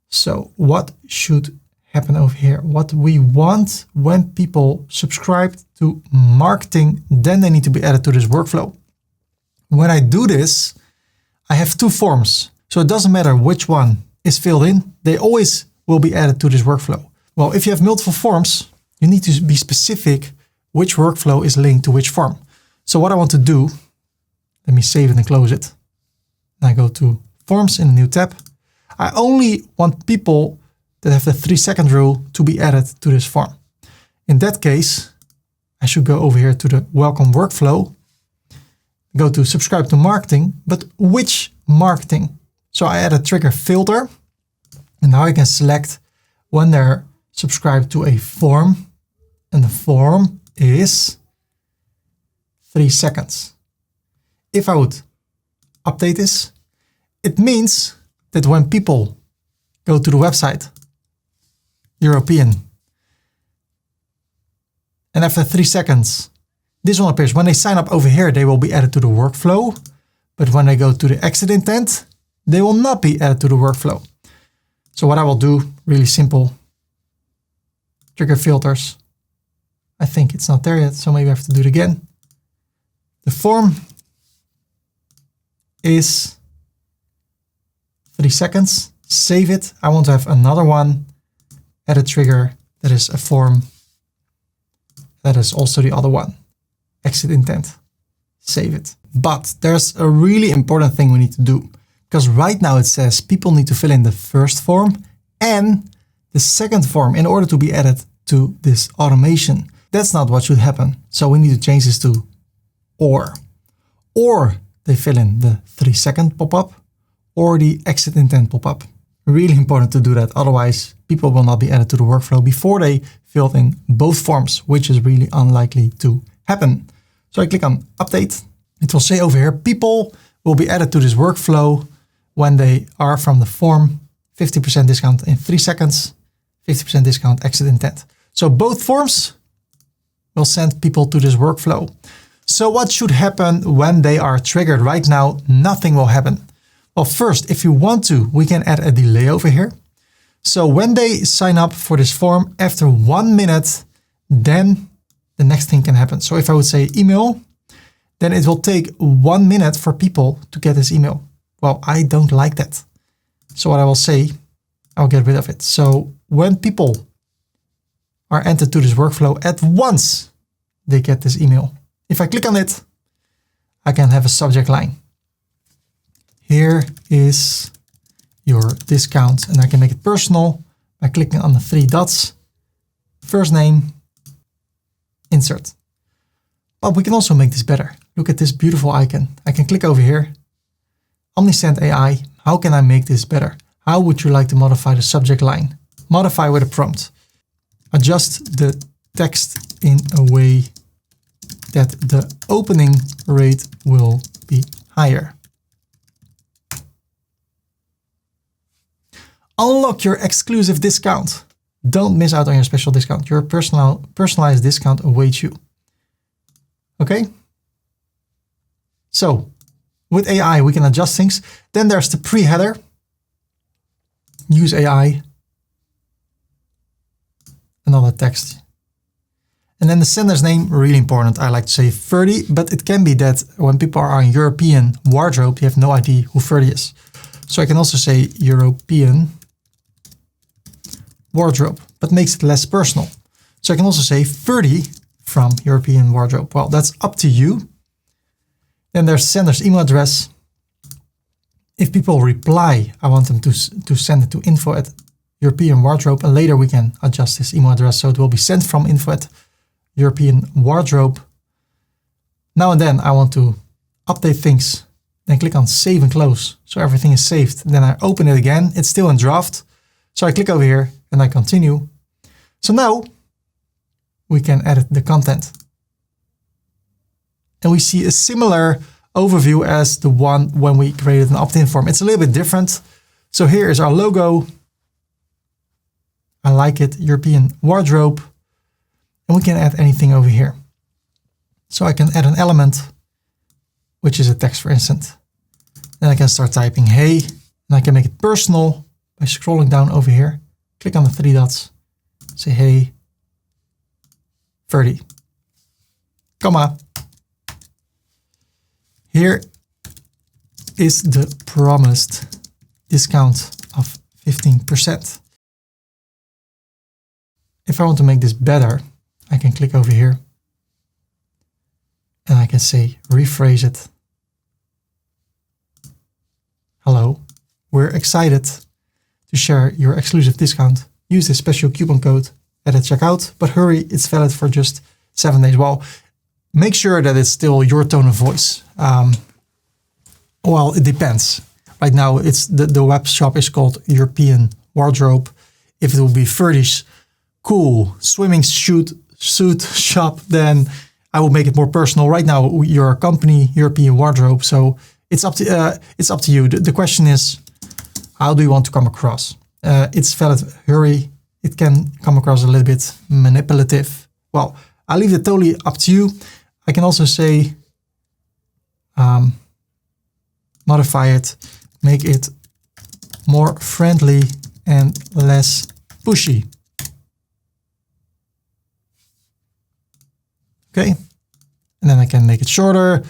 So what should happen over here? What we want when people subscribe to marketing, then they need to be added to this workflow. When I do this, I have 2 forms. So it doesn't matter which one is filled in, they always will be added to this workflow. Well, if you have multiple forms, you need to be specific which workflow is linked to which form. So what I want to do, let me save it and close it. And I go to forms in a new tab. I only want people that have the 3-second rule to be added to this form. In that case, I should go over here to the welcome workflow, go to subscribe to marketing, but which marketing? So I add a trigger filter, and now I can select when they're subscribed to a form, and the form is 3 seconds. If I would update this, it means that when people go to the website, European, and after 3 seconds, this one appears. When they sign up over here, they will be added to the workflow. But when they go to the exit intent, they will not be added to the workflow. So what I will do, really simple, trigger filters. I think it's not there yet, so maybe I have to do it again. The form is 3 seconds. Save it. I want to have another one. Add a trigger that is a form. That is also the other one. Exit intent. Save it. But there's a really important thing we need to do, because right now it says people need to fill in the first form and the second form in order to be added to this automation. That's not what should happen. So we need to change this to or they fill in the 3-second pop-up or the exit intent pop-up. Really important to do that. Otherwise, people will not be added to the workflow before they filled in both forms, which is really unlikely to happen. So I click on update. It will say over here, people will be added to this workflow when they are from the form, 50% discount in 3 seconds, 50% discount exit intent. So both forms will send people to this workflow. So what should happen when they are triggered? Right now, nothing will happen. Well, first, if you want to, we can add a delay over here. So when they sign up for this form, after 1 minute, then the next thing can happen. So if I would say email, then it will take 1 minute for people to get this email. Well, I don't like that. So what I will say, I'll get rid of it. So when people are entered to this workflow at once, they get this email. If I click on it, I can have a subject line. Here is your discount, and I can make it personal by clicking on the 3 dots, first name, insert. But we can also make this better. Look at this beautiful icon. I can click over here, Omnisend AI. How can I make this better? How would you like to modify the subject line? Modify with a prompt. Adjust the text in a way that the opening rate will be higher. Unlock your exclusive discount. Don't miss out on your special discount. Your personalized discount awaits you. Okay? So with AI, we can adjust things. Then there's the pre-header. Use AI. Another text. And then the sender's name, really important. I like to say Ferdy, but it can be that when people are on European wardrobe, you have no idea who Ferdy is. So I can also say European wardrobe, but makes it less personal. So I can also say Ferdy from European wardrobe. Well, that's up to you. Then there's sender's email address. If people reply, I want them to send it to info@European wardrobe, and later we can adjust this email address so it will be sent from info@European wardrobe. Now and then I want to update things, then click on save and close. So everything is saved. Then I open it again. It's still in draft. So I click over here and I continue. So now we can edit the content. And we see a similar overview as the one when we created an opt-in form. It's a little bit different. So here is our logo. I like it, European wardrobe. And we can add anything over here. So I can add an element, which is a text, for instance. Then I can start typing hey, and I can make it personal by scrolling down over here. Click on the 3 dots, say hey, Ferdy, comma. Here is the promised discount of 15%. If I want to make this better, I can click over here and I can say, rephrase it. Hello, we're excited to share your exclusive discount, use this special coupon code at the checkout, but hurry, it's valid for just 7 days. Well, make sure that it's still your tone of voice. Well, it depends. Right now, it's the web shop is called European Wardrobe. If it will be Ferdy's cool swimming suit shop, then I will make it more personal. Right now, you're a company, European Wardrobe, so it's up to you. The question is, how do you want to come across? It's valid. Hurry. It can come across a little bit manipulative. Well, I'll leave it totally up to you. I can also say, modify it, make it more friendly and less pushy. Okay. And then I can make it shorter.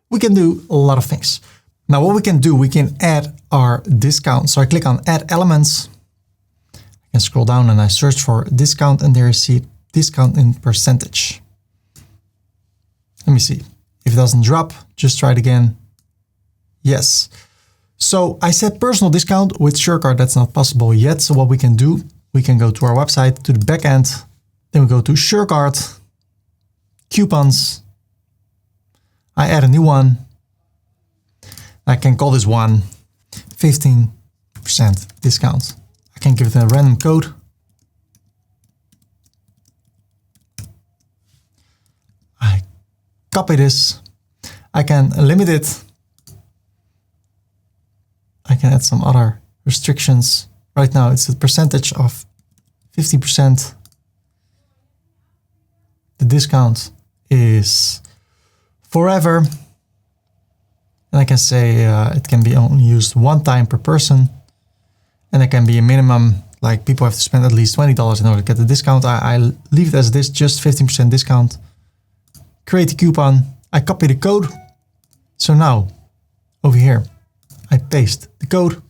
We can do a lot of things. Now what we can do, we can add our discount. So I click on add elements. I can scroll down and I search for discount, and there I see discount in percentage. Let me see. If it doesn't drop, just try it again. Yes. So I set personal discount with SureCart. That's not possible yet. So what we can do, we can go to our website, to the back end. Then we go to SureCart, coupons. I add a new one. I can call this one 15% discount. I can give it a random code. I copy this. I can limit it. I can add some other restrictions. Right now it's a percentage of 50%. The discount is forever. And I can say it can be only used one time per person. And it can be a minimum, like people have to spend at least $20 in order to get the discount. I leave it as this, just 15% discount. Create a coupon. I copy the code. So now over here, I paste the code.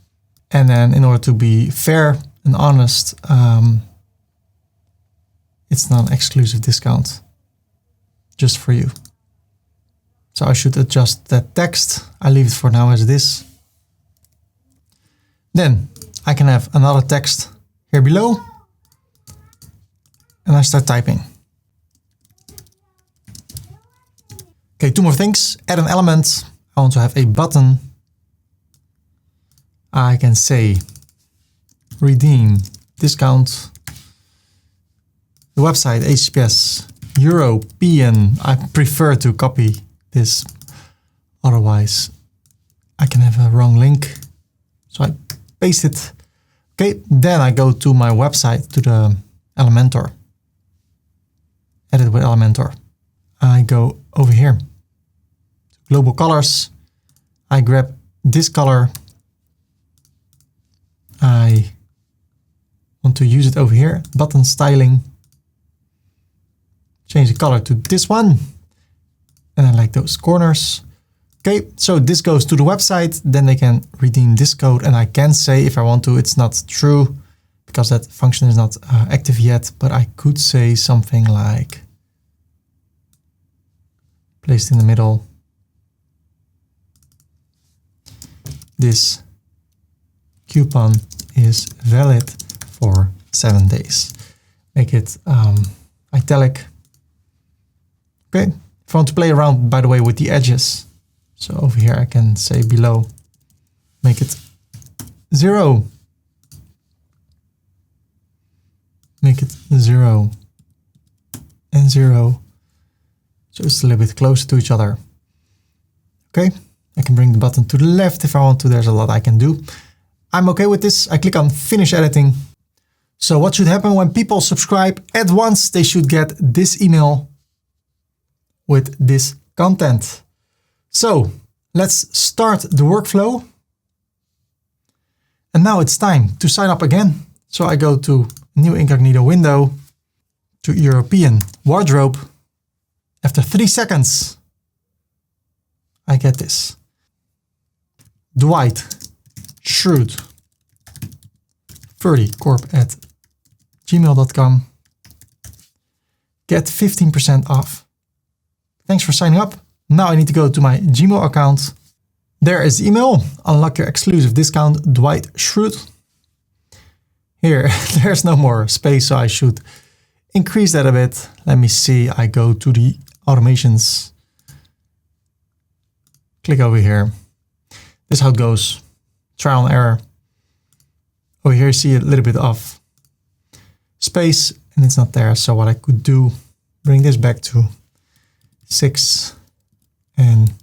And then in order to be fair and honest, it's not an exclusive discount just for you. So I should adjust that text. I leave it for now as this. Then I can have another text here below. And I start typing. Okay, 2 more things. Add an element. I want to have a button. I can say redeem discount. The website HTTPS European. I prefer to copy this, otherwise I can have a wrong link. So I paste it. Okay, then I go to my website, to the Elementor. Edit with Elementor. I go over here, global colors. I grab this color. I want to use it over here, button styling. Change the color to this one. And I like those corners. Okay, so this goes to the website. Then they can redeem this code. And I can say, if I want to, it's not true because that function is not active yet. But I could say something like placed in the middle. This coupon is valid for 7 days. Make it italic. Okay. If I want to play around, by the way, with the edges. So over here, I can say below, make it 0. Make it 0 and 0. So it's a little bit closer to each other. Okay. I can bring the button to the left if I want to. There's a lot I can do. I'm okay with this. I click on finish editing. So what should happen when people subscribe at once? They should get this email with this content. So let's start the workflow. And now it's time to sign up again. So I go to new incognito window, to European Wardrobe. After 3 seconds, I get this. Dwight Schrute Ferdy corp@gmail.com. Get 15% off. Thanks for signing up. Now I need to go to my Gmail account. There is the email. Unlock your exclusive discount, Dwight Schrute. here, there's no more space, so I should increase that a bit. Let me see. I go to the automations. Click over here. This is how it goes. Trial and error. Over here, you see a little bit of space and it's not there. So what I could do, bring this back to 6 and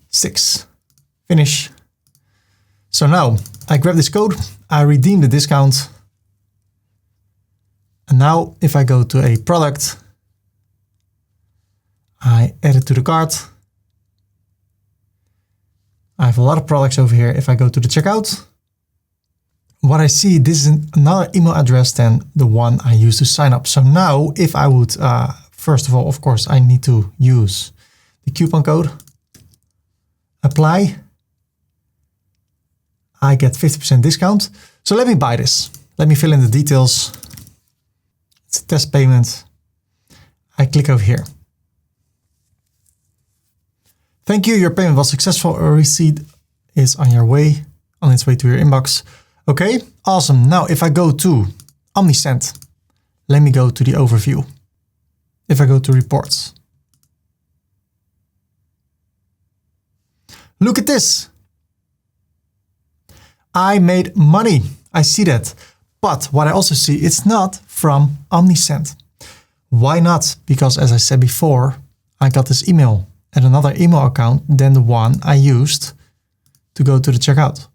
6. Finish. So now I grab this code, I redeem the discount. And now if I go to a product, I add it to the cart. I have a lot of products over here. If I go to the checkout, what I see, this is another email address than the one I used to sign up. So now if I would, first of all, of course, I need to use the coupon code, apply. I get 50% discount. So let me buy this. Let me fill in the details. It's a test payment. I click over here. Thank you, your payment was successful. A receipt is on its way to your inbox. Okay, awesome. Now if I go to Omnisend, let me go to the overview. If I go to reports. Look at this. I made money. I see that. But what I also see, it's not from Omnisend. Why not? Because as I said before, I got this email at another email account than the one I used to go to the checkout.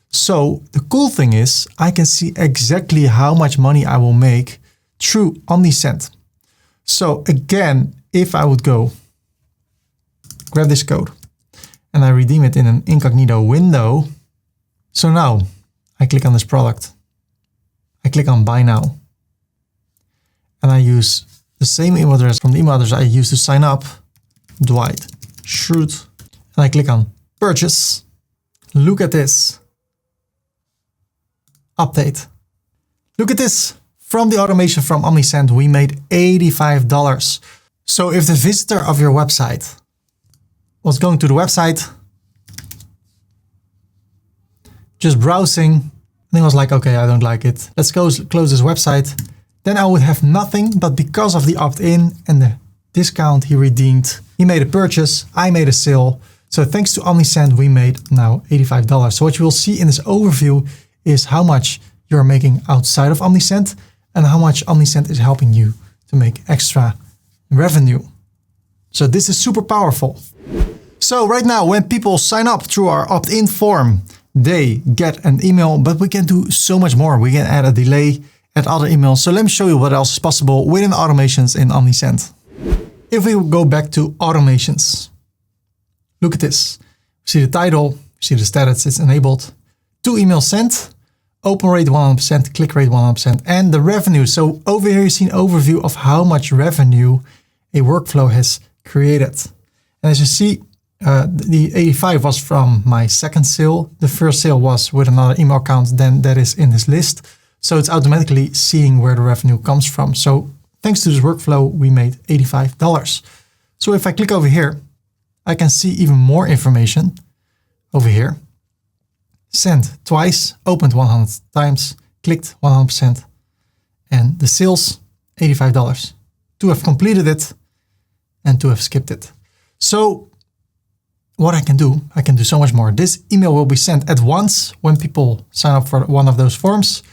So the cool thing is I can see exactly how much money I will make through Omnisend. So again, if I would go grab this code and I redeem it in an incognito window. So now I click on this product. I click on buy now. And I use the same email address from the email address I used to sign up. Dwight Schrute, and I click on purchase. Look at this. Update. Look at this. From the automation from Omnisend, we made $85. So if the visitor of your website was going to the website, just browsing, and he was like, okay, I don't like it. Let's close this website. Then I would have nothing, but because of the opt-in and the discount he redeemed, he made a purchase, I made a sale. So thanks to Omnisend, we made now $85. So what you will see in this overview is how much you're making outside of Omnisend and how much Omnisend is helping you to make extra revenue. So this is super powerful. So right now, when people sign up through our opt-in form, they get an email, but we can do so much more. We can add a delay, add other emails. So let me show you what else is possible within automations in Omnisend. If we go back to automations, look at this. We see the title, we see the status, it's enabled. 2 emails sent, open rate 100%, click rate 100%, and the revenue. So over here you see an overview of how much revenue a workflow has created. And as you see, the 85 was from my second sale. The first sale was with another email account then that is in this list. So it's automatically seeing where the revenue comes from. So thanks to this workflow, we made $85. So if I click over here, I can see even more information over here. Sent twice, opened 100 times, clicked 100%, and the sales, $85. 2 have completed it and 2 have skipped it. So what I can do so much more. This email will be sent at once when people sign up for one of those forms.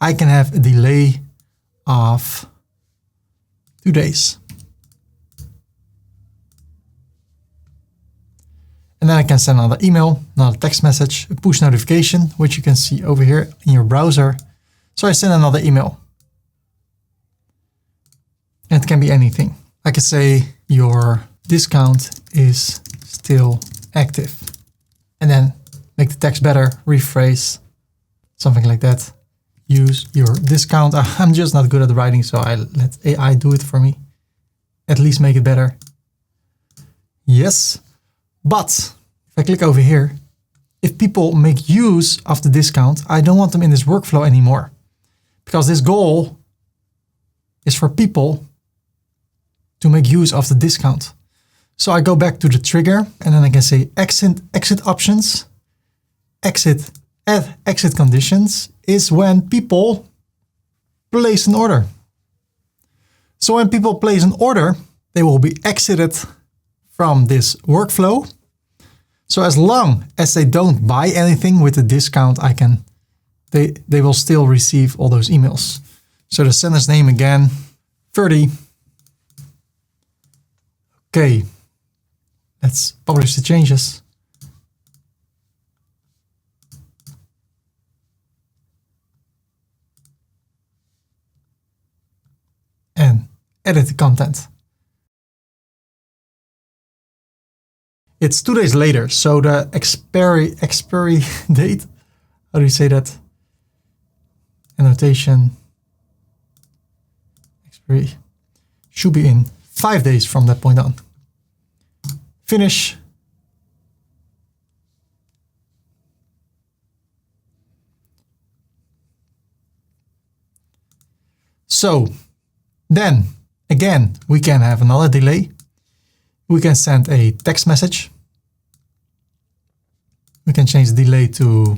I can have a delay of 2 days. And then I can send another email, another text message, a push notification, which you can see over here in your browser. So I send another email. And it can be anything. I can say your discount is still active. And then make the text better, rephrase, something like that. Use your discount. I'm just not good at writing, so I let AI do it for me. At least make it better. Yes. But if I click over here, if people make use of the discount, I don't want them in this workflow anymore. Because this goal is for people to make use of the discount. So I go back to the trigger and then I can say exit options, add exit conditions is when people place an order. So when people place an order, they will be exited from this workflow. So as long as they don't buy anything with the discount, they will still receive all those emails. So the sender's name again, Ferdy. Okay, let's publish the changes. And edit the content. It's 2 days later, so the expiry date, how do you say that? Annotation, expiry, should be in 5 days from that point on. Finish. So then again, we can have another delay. We can send a text message. We can change the delay to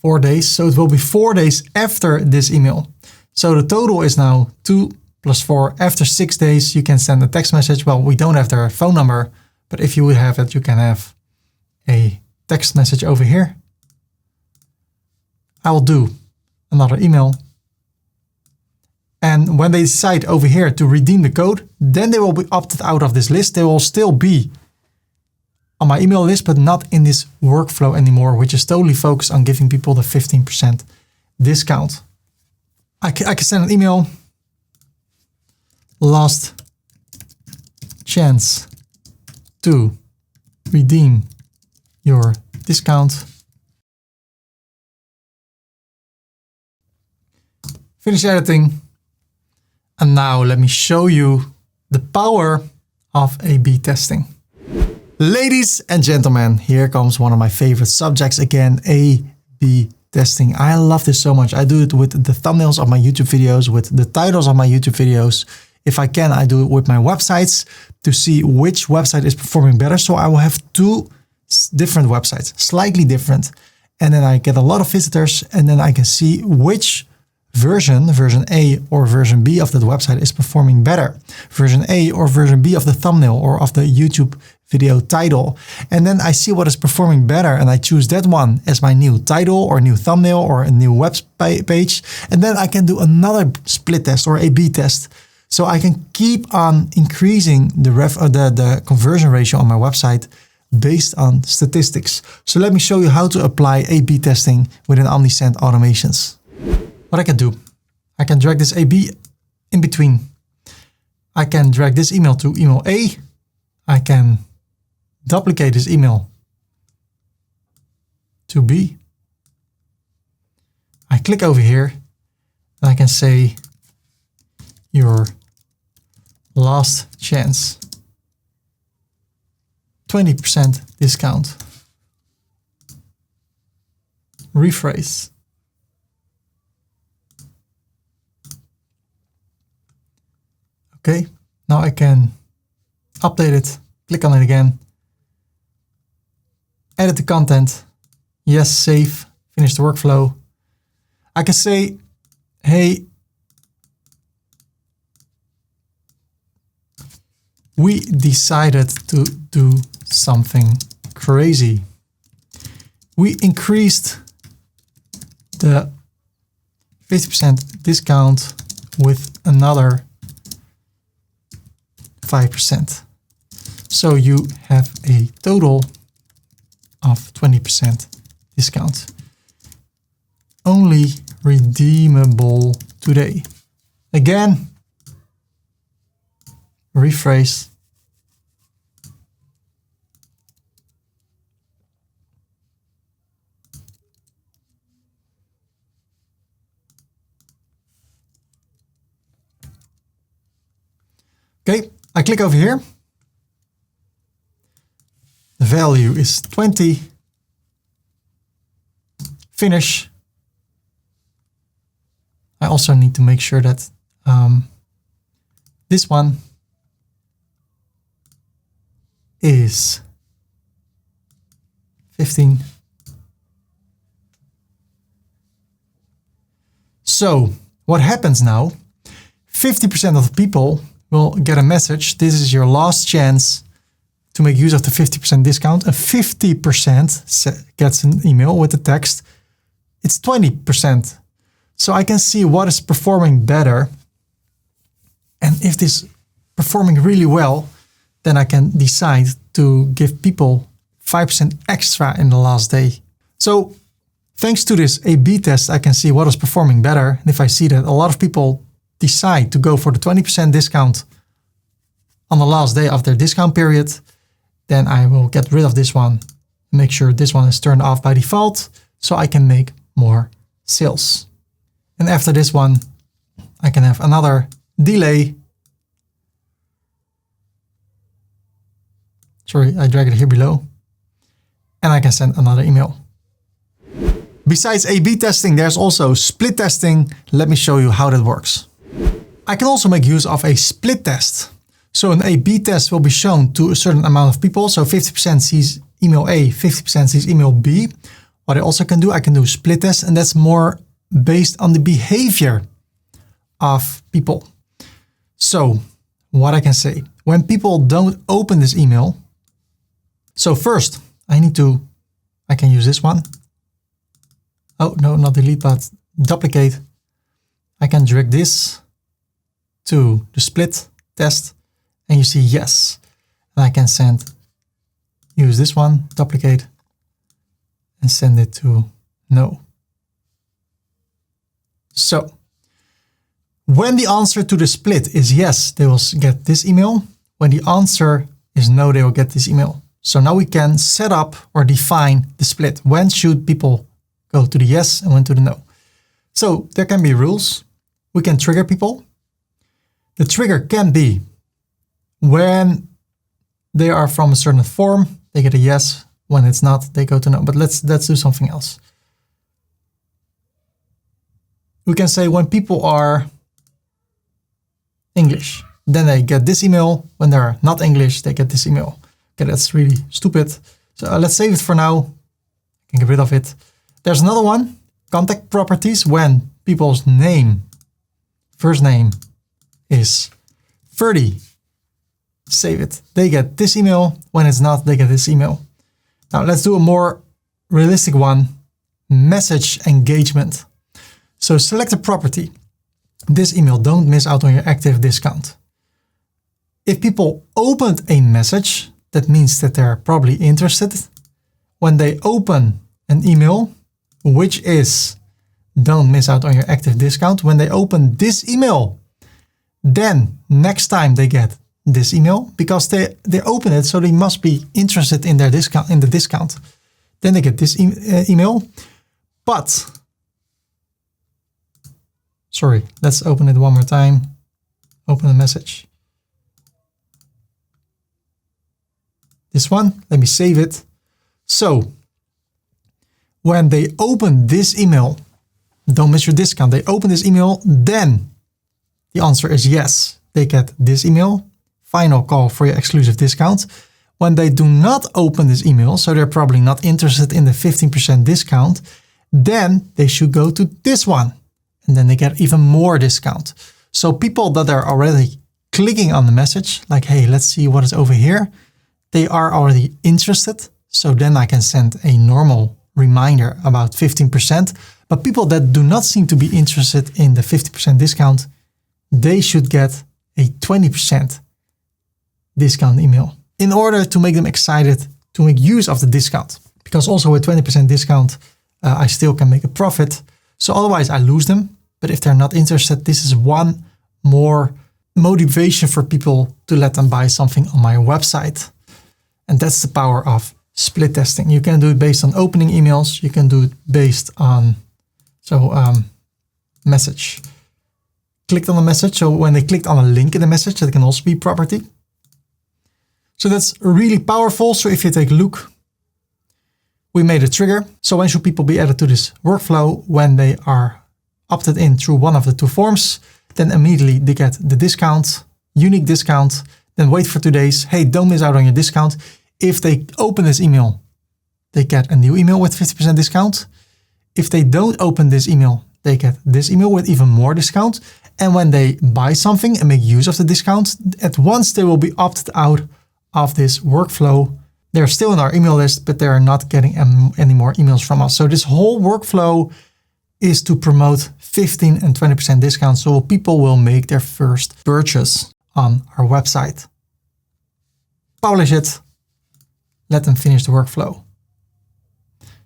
4 days. So it will be 4 days after this email. So the total is now 2 plus 4. After 6 days, you can send a text message. Well, we don't have their phone number, but if you would have it, you can have a text message over here. I will do another email. And when they decide over here to redeem the code, then they will be opted out of this list. They will still be on my email list, but not in this workflow anymore, which is totally focused on giving people the 15% discount. I can send an email. Last chance to redeem your discount. Finish editing. And now let me show you the power of A/B testing. Ladies and gentlemen, here comes one of my favorite subjects again, A/B testing. I love this so much. I do it with the thumbnails of my YouTube videos, with the titles of my YouTube videos. If I can, I do it with my websites to see which website is performing better. So I will have 2 different websites, slightly different. And then I get a lot of visitors, and then I can see which version A or version B of that website is performing better. Version A or version B of the thumbnail or of the YouTube video title. And then I see what is performing better and I choose that one as my new title or new thumbnail or a new web page. And then I can do another split test or A/B test. So I can keep on increasing the conversion ratio on my website based on statistics. So let me show you how to apply A/B testing within Omnisend automations. What I can do, I can drag this A/B in between. I can drag this email to email A. I can duplicate this email to B. I click over here and I can say your last chance, 20% discount. Rephrase. Okay, now I can update it, click on it again, edit the content, yes, save, finish the workflow. I can say, hey, we decided to do something crazy. We increased the 50% discount with another 5%. So you have a total of 20% discount. Only redeemable today. Again, rephrase. Okay, I click over here. The value is 20. Finish. I also need to make sure that this one is 15. So what happens now? 50% of the people will get a message. This is your last chance to make use of the 50% discount. And 50% gets an email with the text. It's 20%. So I can see what is performing better. And if this is performing really well, then I can decide to give people 5% extra in the last day. So thanks to this A/B test, I can see what is performing better. And if I see that a lot of people decide to go for the 20% discount on the last day of their discount period, then I will get rid of this one, make sure this one is turned off by default so I can make more sales. And after this one, I can have another delay. Sorry, I drag it here below. And I can send another email. Besides A/B testing, there's also split testing. Let me show you how that works. I can also make use of a split test. So an A/B test will be shown to a certain amount of people. So 50% sees email A, 50% sees email B. What I also can do, I can do a split test, and that's more based on the behavior of people. So what I can say, when people don't open this email, so first I can use this one. Oh, no, not delete, but duplicate. I can drag this to the split test and you see yes. And I can use this one, duplicate, and send it to no. So when the answer to the split is yes, they will get this email. When the answer is no, they will get this email. So now we can set up or define the split. When should people go to the yes and when to the no? So there can be rules. We can trigger people. The trigger can be when they are from a certain form, they get a yes. When it's not, they go to no. But let's do something else. We can say when people are English, then they get this email. When they're not English, they get this email. Okay, that's really stupid. So let's save it for now. I can get rid of it. There's another one, contact properties. When people's name, first name is Ferdy, save it. They get this email. When it's not, they get this email. Now let's do a more realistic one, message engagement. So select a property. This email, don't miss out on your active discount. If people opened a message, that means that they're probably interested. When they open an email, which is don't miss out on your active discount. When they open this email, then next time they get this email because they open it, so they must be interested in their discount, in the discount. Then they get this email. But sorry, let's open it one more time. Open the message. This one, let me save it. So when they open this email, don't miss your discount. They open this email, then the answer is yes. They get this email, final call for your exclusive discount. When they do not open this email, so they're probably not interested in the 15% discount, then they should go to this one. And then they get even more discount. So people that are already clicking on the message, like, hey, let's see what is over here. They are already interested. So then I can send a normal reminder about 15%. But people that do not seem to be interested in the 50% discount, they should get a 20% discount email in order to make them excited to make use of the discount. Because also with 20% discount, I still can make a profit. So otherwise I lose them. But if they're not interested, this is one more motivation for people to let them buy something on my website. And that's the power of split testing. You can do it based on opening emails. You can do it based on, message. Clicked on the message. So when they clicked on a link in the message, that can also be property. So that's really powerful. So if you take a look, we made a trigger. So when should people be added to this workflow? When they are opted in through one of the two forms, then immediately they get the discount, unique discount, then wait for 2 days. Hey, don't miss out on your discount. If they open this email, they get a new email with 50% discount. If they don't open this email, they get this email with even more discount. And when they buy something and make use of the discount, at once they will be opted out of this workflow. They're still in our email list, but they're not getting any more emails from us. So this whole workflow is to promote 15 and 20% discount. So people will make their first purchase on our website. Publish it. Let them finish the workflow.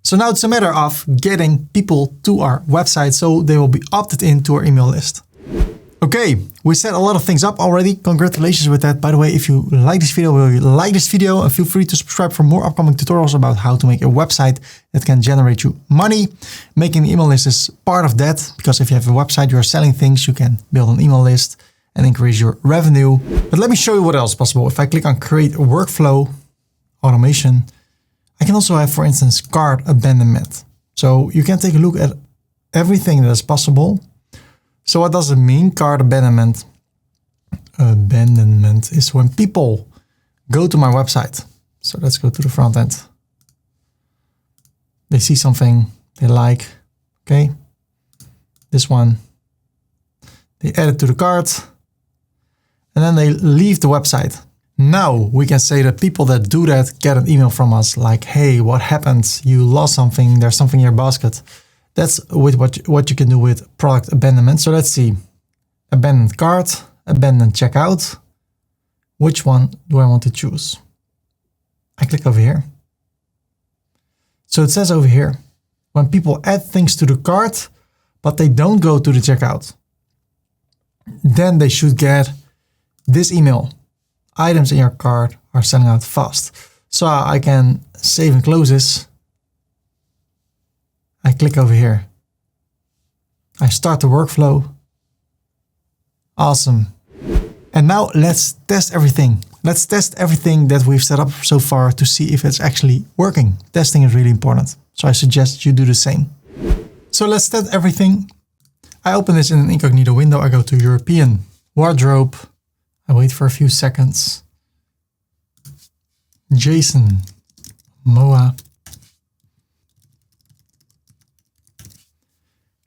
So now it's a matter of getting people to our website so they will be opted into our email list. Okay, we set a lot of things up already. Congratulations with that. By the way, if you like this video, and feel free to subscribe for more upcoming tutorials about how to make a website that can generate you money. Making the email list is part of that, because if you have a website, you are selling things, you can build an email list and increase your revenue. But let me show you what else is possible. If I click on create a workflow automation, I can also have, for instance, cart abandonment. So you can take a look at everything that is possible. So what does it mean? Cart abandonment. Abandonment is when people go to my website. So let's go to the front end. They see something they like. Okay. This one. They add it to the cart. And then they leave the website. Now we can say that people that do that get an email from us like, hey, what happened? You lost something. There's something in your basket. That's with what you can do with product abandonment. So let's see. Abandoned cart, abandoned checkout. Which one do I want to choose? I click over here. So it says over here, when people add things to the cart, but they don't go to the checkout, then they should get this email. Items in your cart are selling out fast. So I can save and close this. I click over here. I start the workflow. Awesome. And now let's test everything. Let's test everything that we've set up so far to see if it's actually working. Testing is really important. So I suggest you do the same. So let's test everything. I open this in an incognito window. I go to European wardrobe. I wait for a few seconds. Jason Moa.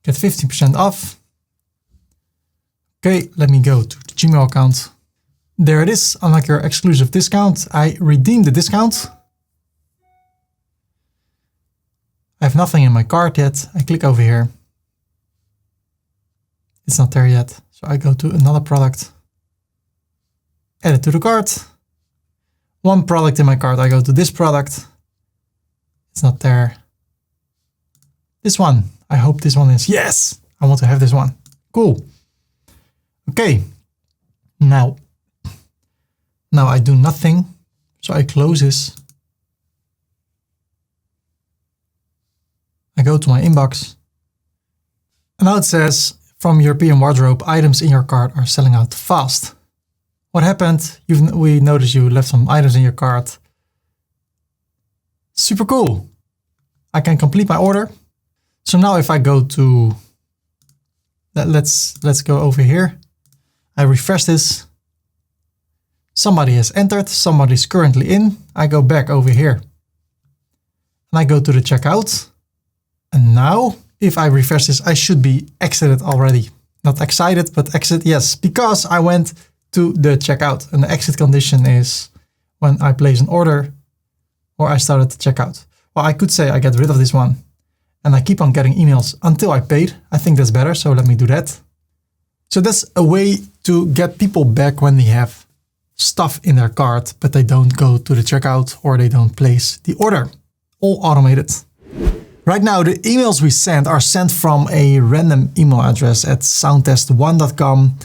Get 15% off. Okay, let me go to the Gmail account. There it is. Unlock your exclusive discount. I redeemed the discount. I have nothing in my cart yet. I click over here. It's not there yet. So I go to another product. Add it to the cart. One product in my cart. I go to this product. It's not there. This one. I hope this one is. Yes, I want to have this one. Cool. Okay. Now I do nothing. So I close this. I go to my inbox. And now it says, from European wardrobe, items in your cart are selling out fast. What happened? We noticed you left some items in your cart. Super cool. I can complete my order. So now if I go to, let's go over here. I refresh this. Somebody has entered, somebody's currently in. I go back over here. And I go to the checkout. And now if I refresh this, I should be exited already. Not excited, but exit, yes, because I went to the checkout. And the exit condition is when I place an order or I started the checkout. Well, I could say I get rid of this one. And I keep on getting emails until I paid. I think that's better, so let me do that. So that's a way to get people back when they have stuff in their cart, but they don't go to the checkout or they don't place the order. All automated. Right now, the emails we send are sent from a random email address at soundtest1.com.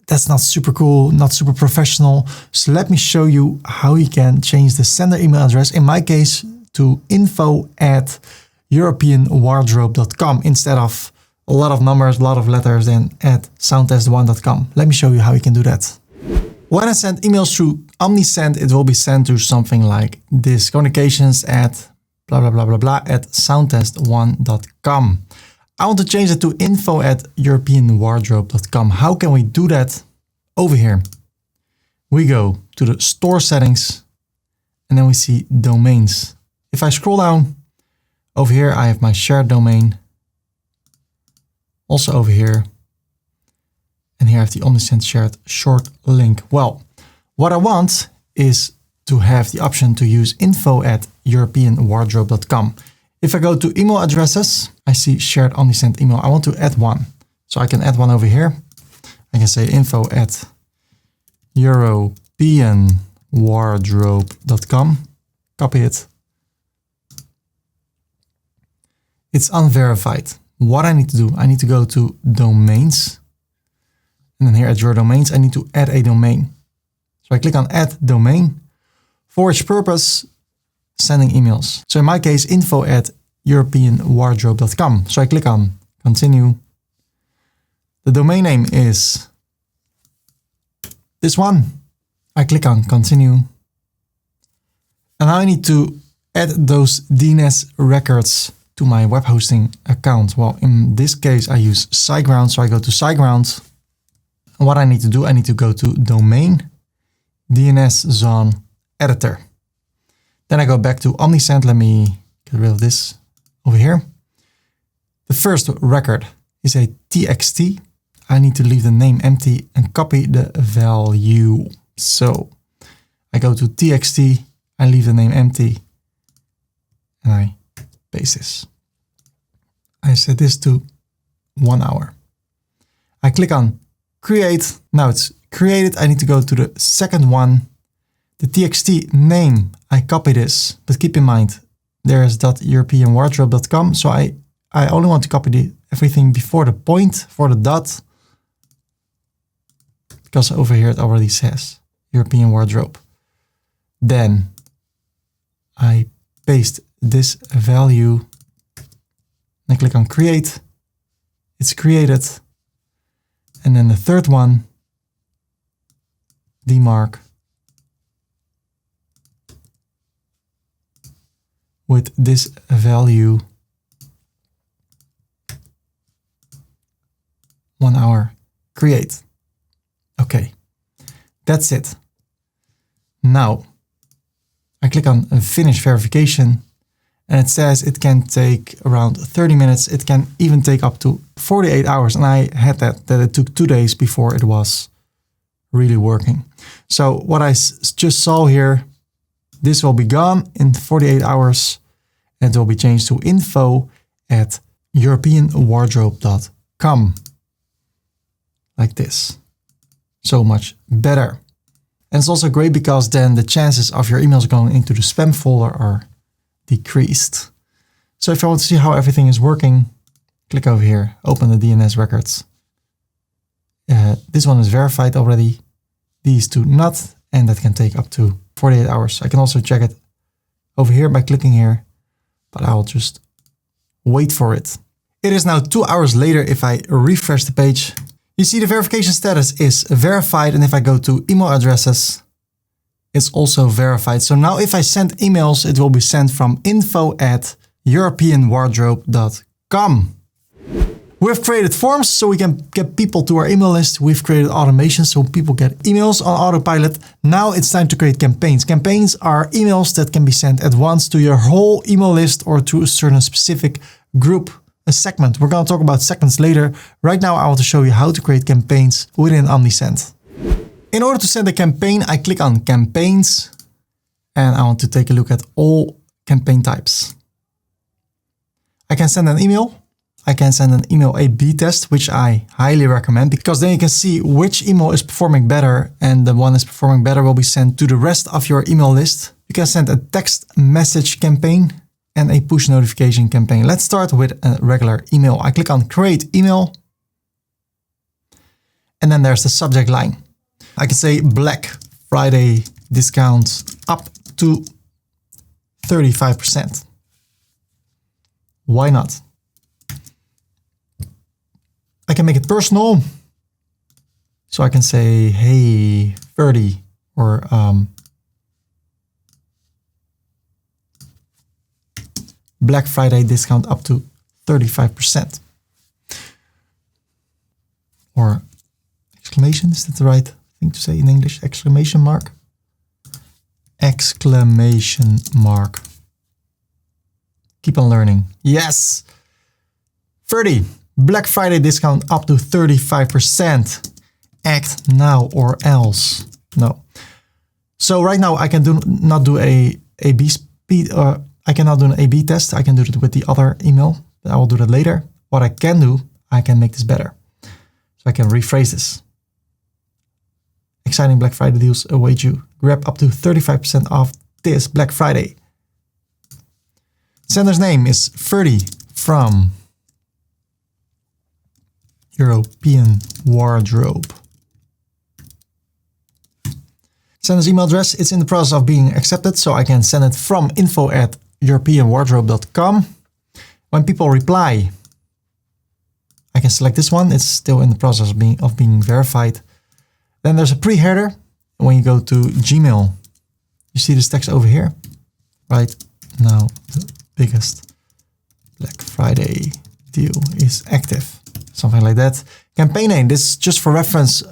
That's not super cool, not super professional. So let me show you how you can change the sender email address. In my case, to info@europeanwardrobe.com instead of a lot of numbers, a lot of letters, and at soundtest1.com. Let me show you how you can do that. When I send emails through Omnisend, it will be sent to something like this: communications at blah, blah, blah, blah, blah at soundtest1.com. I want to change it to info@europeanwardrobe.com. How can we do that? Over here, we go to the store settings and then we see domains. If I scroll down over here, I have my shared domain. Also over here. And here I have the Omnisend shared short link. Well, what I want is to have the option to use info@europeanwardrobe.com. If I go to email addresses, I see shared Omnisend email. I want to add one. So I can add one over here. I can say info@europeanwardrobe.com. Copy it. It's unverified. What I need to do, I need to go to domains. And then here at your domains, I need to add a domain. So I click on add domain, for which purpose sending emails. So in my case, info@europeanwardrobe.com. So I click on continue. The domain name is this one. I click on continue. And now I need to add those DNS records to my web hosting account. Well, in this case, I use SiteGround. So I go to SiteGround. And what I need to do, I need to go to domain, DNS zone editor. Then I go back to Omnisend. Let me get rid of this over here. The first record is a TXT. I need to leave the name empty and copy the value. So I go to TXT, I leave the name empty, and I paste this. I set this to 1 hour. I click on create. Now it's created. I need to go to the second one. The TXT name, I copy this, but keep in mind, there's .europeanwardrobe.com. So I only want to copy everything before the point, for the dot, because over here it already says European Wardrobe. Then I paste this value and I click on create. It's created. And then the third one, demarc with this value, 1 hour, create. Okay, that's it. Now I click on finish verification and it says it can take around 30 minutes. It can even take up to 48 hours. And I had that it took 2 days before it was really working. So what I just saw here, this will be gone in 48 hours and it will be changed to info@europeanwardrobe.com. Like this. So much better. And it's also great because then the chances of your emails going into the spam folder are decreased. So if I want to see how everything is working, click over here, open the DNS records. This one is verified already. These two not, and that can take up to 48 hours. I can also check it over here by clicking here, but I'll just wait for it. It is now 2 hours later. If I refresh the page, you see the verification status is verified. And if I go to email addresses, it's also verified. So now if I send emails, it will be sent from info@europeanwardrobe.com. We've created forms so we can get people to our email list. We've created automation so people get emails on autopilot. Now it's time to create campaigns. Campaigns are emails that can be sent at once to your whole email list or to a certain specific group, a segment. We're going to talk about segments later. Right now, I want to show you how to create campaigns within Omnisend. In order to send a campaign, I click on campaigns and I want to take a look at all campaign types. I can send an email. I can send an email A/B test, which I highly recommend because then you can see which email is performing better, and the one that's performing better will be sent to the rest of your email list. You can send a text message campaign and a push notification campaign. Let's start with a regular email. I click on create email. And then there's the subject line. I can say Black Friday discounts up to 35%. Why not? I can make it personal. So I can say, hey, Ferdy, or Black Friday discount up to 35%. Or exclamation, is that the right thing to say in English? Exclamation mark? Exclamation mark. Keep on learning. Yes. Ferdy, Black Friday discount up to 35%. Act now or else. No. So right now I can not do a A/B speed, or I cannot do an A/B test. I can do it with the other email, but I will do that later. What I can do, I can make this better. So I can rephrase this. Exciting Black Friday deals await you. Grab up to 35% off this Black Friday. Sender's name is Ferdy from European Wardrobe. Sender's email address, it's in the process of being accepted, so I can send it from info@europeanwardrobe.com. When people reply, I can select this one. It's still in the process of being verified. Then there's a pre-header. When you go to Gmail, you see this text over here. Right now, the biggest Black Friday deal is active. Something like that. Campaign name, this is just for reference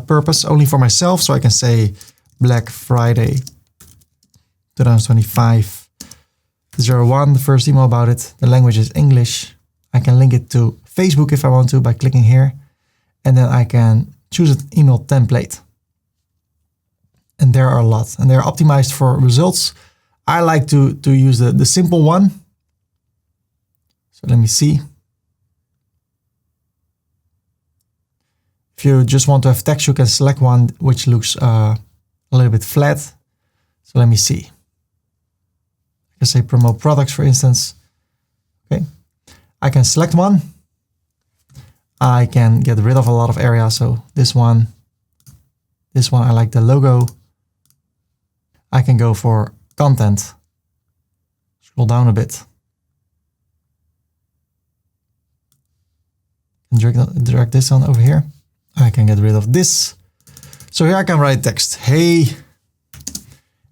purpose, only for myself. So I can say Black Friday 2025 01, the first email about it. The language is English. I can link it to Facebook if I want to by clicking here. And then I can choose an email template. And there are a lot. And they're optimized for results. I like to use the simple one. So let me see. If you just want to have text, you can select one which looks a little bit flat. So let me see. I can say promote products, for instance. Okay. I can select one. I can get rid of a lot of area. So this one, I like the logo. I can go for content. Scroll down a bit. And drag this on over here. I can get rid of this. So here I can write text, hey,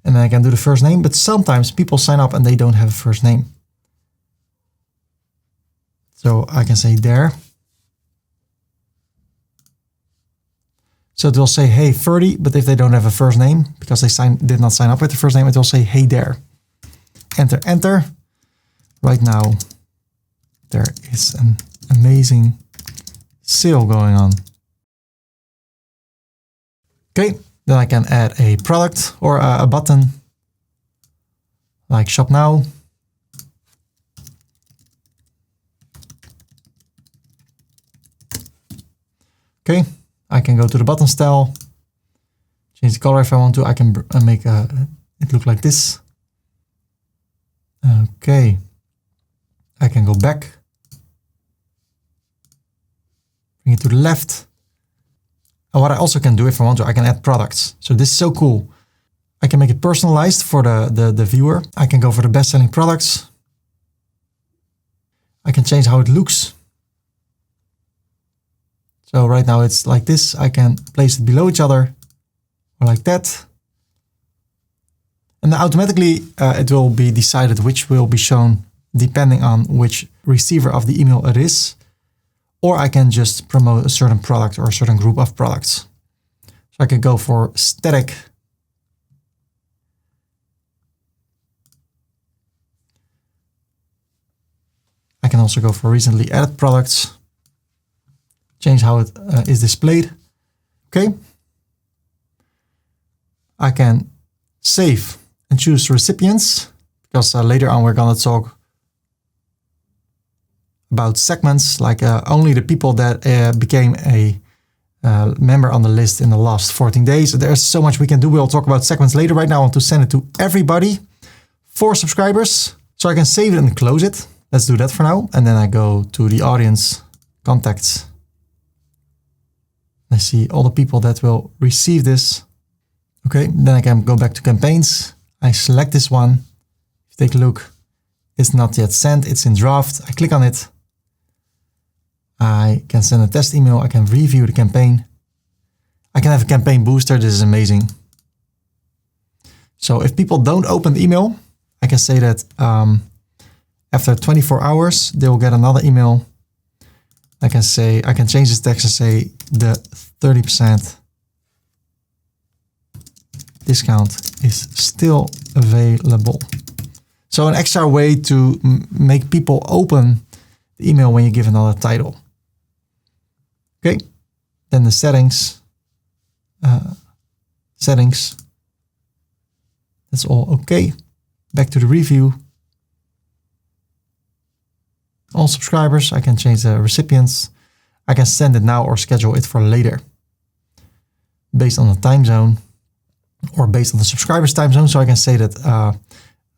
and then I can do the first name, but sometimes people sign up and they don't have a first name. So I can say there. So it will say, hey, Ferdy, but if they don't have a first name, because they did not sign up with the first name, it will say, hey there. Enter, enter. Right now, there is an amazing sale going on. Okay, then I can add a product or a button like shop now. Okay, I can go to the button style, change the color if I want to. I can make it look like this. Okay, I can go back, bring it to the left. And what I also can do if I want to, I can add products. So this is so cool. I can make it personalized for the viewer. I can go for the best-selling products. I can change how it looks. So right now it's like this. I can place it below each other or like that. And then automatically it will be decided which will be shown depending on which receiver of the email it is. Or I can just promote a certain product or a certain group of products. So I can go for static. I can also go for recently added products. Change how it is displayed. Okay. I can save and choose recipients because later on we're going to talk about segments, like only the people that became a member on the list in the last 14 days. There's so much we can do. We'll talk about segments later. Right now I want to send it to everybody for subscribers. So I can save it and close it. Let's do that for now. And then I go to the audience contacts. I see all the people that will receive this. Okay, then I can go back to campaigns. I select this one. If you take a look, it's not yet sent. It's in draft. I click on it. I can send a test email. I can review the campaign. I can have a campaign booster. This is amazing. So if people don't open the email, I can say that after 24 hours, they will get another email. I can change this text and say the 30% discount is still available. So an extra way to make people open the email when you give another title. Okay, then the settings, that's all okay. Back to the review. All subscribers, I can change the recipients. I can send it now or schedule it for later based on the time zone or based on the subscriber's time zone. So I can say that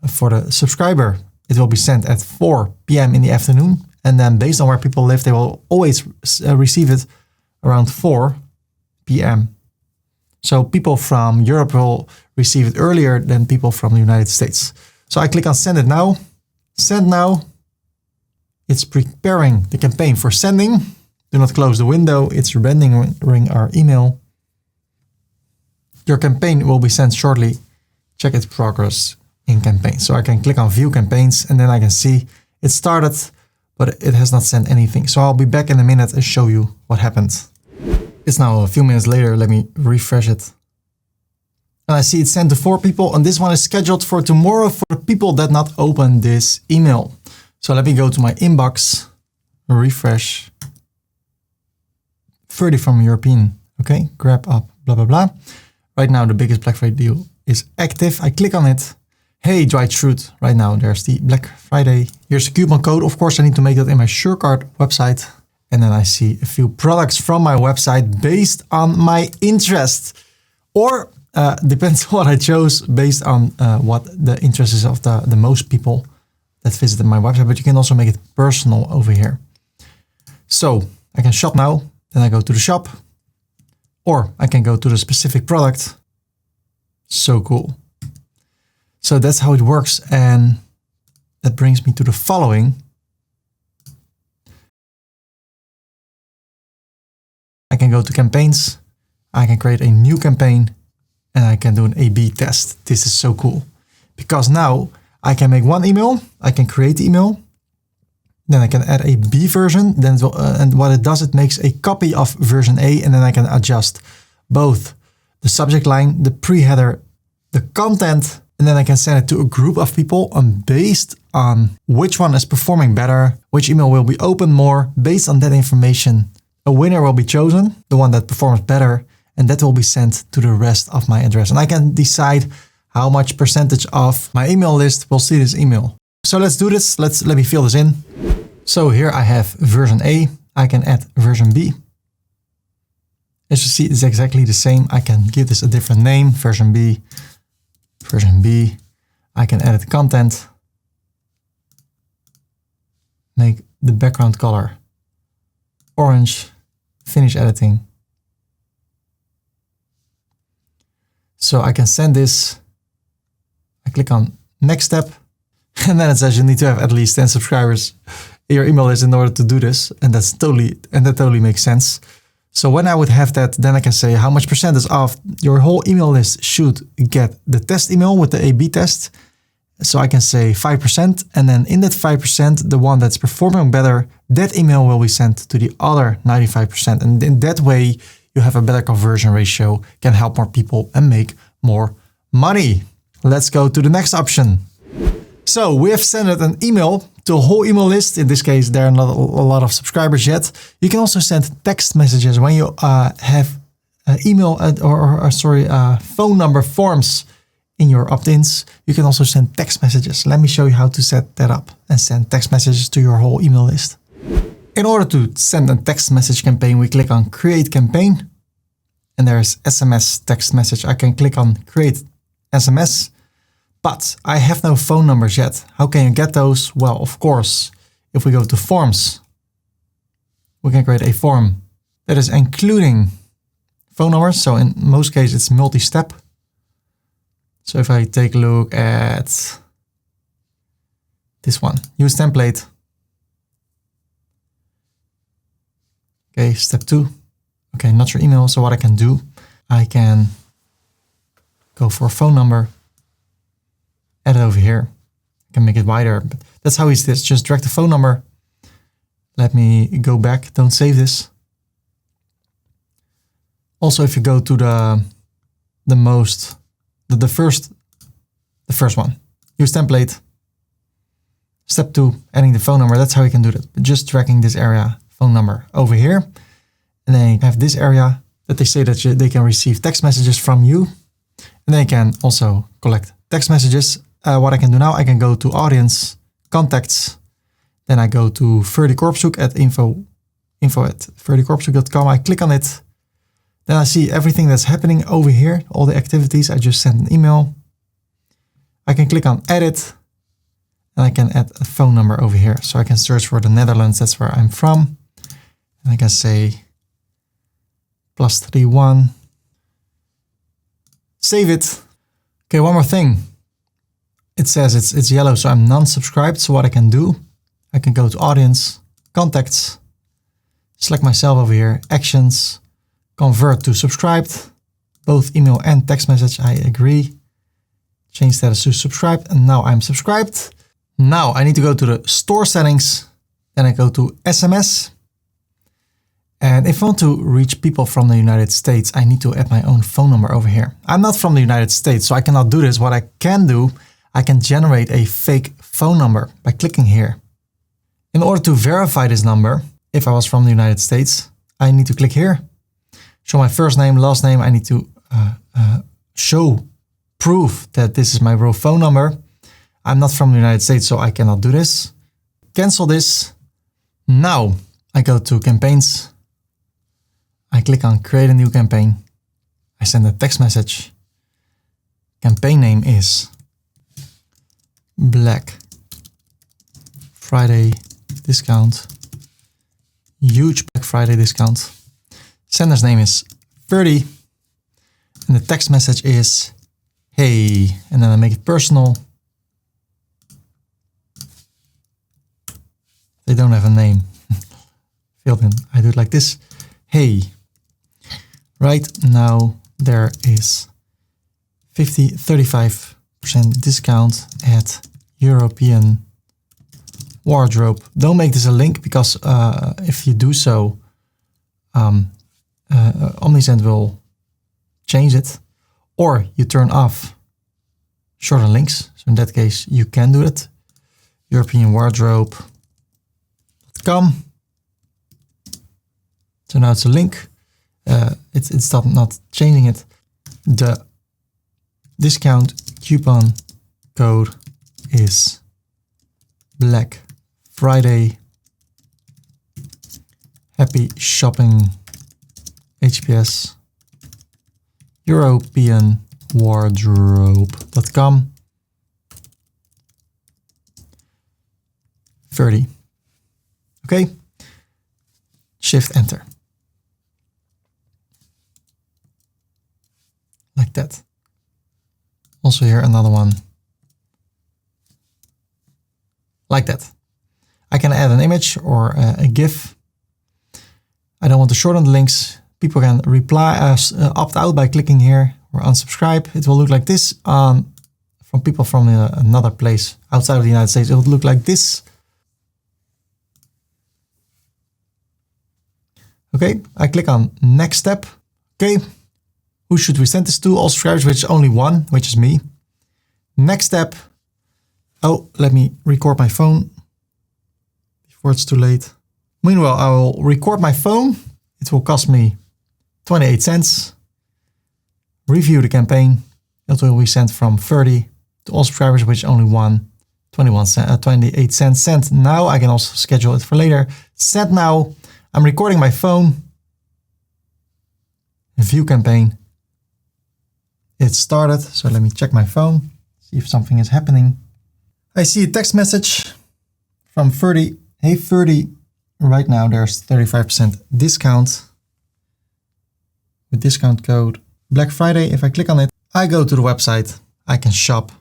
for the subscriber, it will be sent at 4 p.m. in the afternoon. And then based on where people live, they will always receive it around 4 p.m. So people from Europe will receive it earlier than people from the United States. So I click on send it now. Send now. It's preparing the campaign for sending. Do not close the window. It's rendering our email. Your campaign will be sent shortly. Check its progress in campaign. So I can click on view campaigns and then I can see it started, but it has not sent anything. So I'll be back in a minute and show you what happened. It's now a few minutes later. Let me refresh it. And I see it's sent to 4 people and this one is scheduled for tomorrow for the people that not open this email. So let me go to my inbox, refresh. Ferdy from European. Okay, grab up, blah, blah, blah. Right now, the biggest Black Friday deal is active. I click on it. Hey, dried fruit. Right now, there's the Black Friday. Here's the coupon code. Of course, I need to make that in my SureCart website. And then I see a few products from my website based on my interest. Or depends on what I chose based on what the interest is of the most people that visited my website. But you can also make it personal over here. So I can shop now. Then I go to the shop. Or I can go to the specific product. So cool. So that's how it works. And that brings me to the following. I can go to campaigns. I can create a new campaign and I can do an A/B test. This is so cool because now I can make one email. I can create the email. Then I can add a B version. Then and what it does, it makes a copy of version A, and then I can adjust both the subject line, the pre-header, the content, and then I can send it to a group of people. And based on which one is performing better, which email will be opened more, based on that information, a winner will be chosen, the one that performs better, and that will be sent to the rest of my address. And I can decide how much percentage of my email list will see this email. So let's do this. Let me fill this in. So here I have version A. I can add version B. As you see, it's exactly the same. I can give this a different name, version B, version B. I can edit content, make the background color orange, finish editing. So I can send this. I click on next step. And then it says you need to have at least 10 subscribers in your email list in order to do this. And that totally makes sense. So when I would have that, then I can say how much percentage of your whole email list should get the test email with the A/B test. So I can say 5%. And then in that 5%, the one that's performing better, that email will be sent to the other 95%. And in that way, you have a better conversion ratio, can help more people and make more money. Let's go to the next option. So we have sent an email to a whole email list. In this case, there are not a lot of subscribers yet. You can also send text messages when you have email phone number forms in your opt-ins. You can also send text messages. Let me show you how to set that up and send text messages to your whole email list. In order to send a text message campaign, we click on Create Campaign. And there's SMS text message. I can click on Create SMS. But I have no phone numbers yet. How can you get those? Well, of course, if we go to forms, we can create a form that is including phone numbers. So in most cases, it's multi-step. So if I take a look at this one, use template. Okay, step 2. Okay, not your email. So what I can do, I can go for a phone number. Add it over here. I can make it wider, but that's how easy it is. Just drag the phone number. Let me go back. Don't save this. Also, if you go to the first one, use template. Step 2, adding the phone number. That's how you can do that. But just dragging this area phone number over here. And then you have this area that they say that they can receive text messages from you. And they can also collect text messages. What I can do now, I can go to audience, contacts. Then I go to Ferdy Korpershoek at info@ferdykorpershoek.com. I click on it. Then I see everything that's happening over here, all the activities. I just sent an email. I can click on edit and I can add a phone number over here. So I can search for the Netherlands, that's where I'm from. And I can say +31. Save it. Okay, one more thing. It says it's yellow, so I'm non-subscribed. So what I can do, I can go to audience, contacts, select myself over here, actions, convert to subscribed, both email and text message. I agree. Change status to subscribed. And now I'm subscribed. Now I need to go to the store settings. Then I go to SMS. And if I want to reach people from the United States, I need to add my own phone number over here. I'm not from the United States, so I cannot do this. What I can do, I can generate a fake phone number by clicking here. In order to verify this number, if I was from the United States, I need to click here. Show my first name, last name. I need to show proof that this is my real phone number. I'm not from the United States, so I cannot do this. Cancel this. Now I go to campaigns. I click on create a new campaign. I send a text message. Campaign name is Black Friday discount. Huge Black Friday discount. Sender's name is Ferdy. And the text message is, hey, and then I make it personal. They don't have a name. Filled in. I do it like this. Hey, right now there is 35% discount at European wardrobe. Don't make this a link because if you do so, Omnisend will change it, or you turn off shorter links. So in that case, you can do it. European wardrobe.com. So now it's a link. It's not changing it. The discount coupon code is Black Friday. Happy shopping. HPS. European wardrobe.com. Ferdy. Okay. Shift enter. Like that. Also here another one. Like that. I can add an image or a GIF. I don't want to shorten the links. People can reply, opt out by clicking here or unsubscribe. It will look like this from people from another place outside of the United States. It will look like this. Okay, I click on next step. Okay, who should we send this to? All subscribers, which is only one, which is me. Next step. Oh, let me record my phone before it's too late. Meanwhile, I will record my phone. It will cost me 28 cents. Review the campaign. It will be sent from Ferdy to all subscribers, which is only one. 28 cents. Send now. I can also schedule it for later. Send now. I'm recording my phone. View campaign. It started. So let me check my phone. See if something is happening. I see a text message from Ferdy. Hey Ferdy, right now there's 35% discount with discount code Black Friday. If I click on it, I go to the website, I can shop,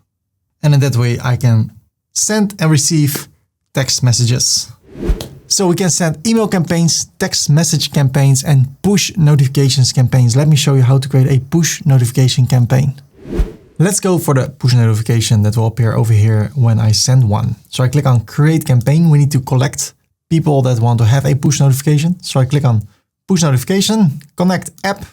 and in that way I can send and receive text messages. So we can send email campaigns, text message campaigns, and push notifications campaigns. Let me show you how to create a push notification campaign. Let's go for the push notification that will appear over here when I send one. So I click on create campaign. We need to collect people that want to have a push notification. So I click on push notification, connect app.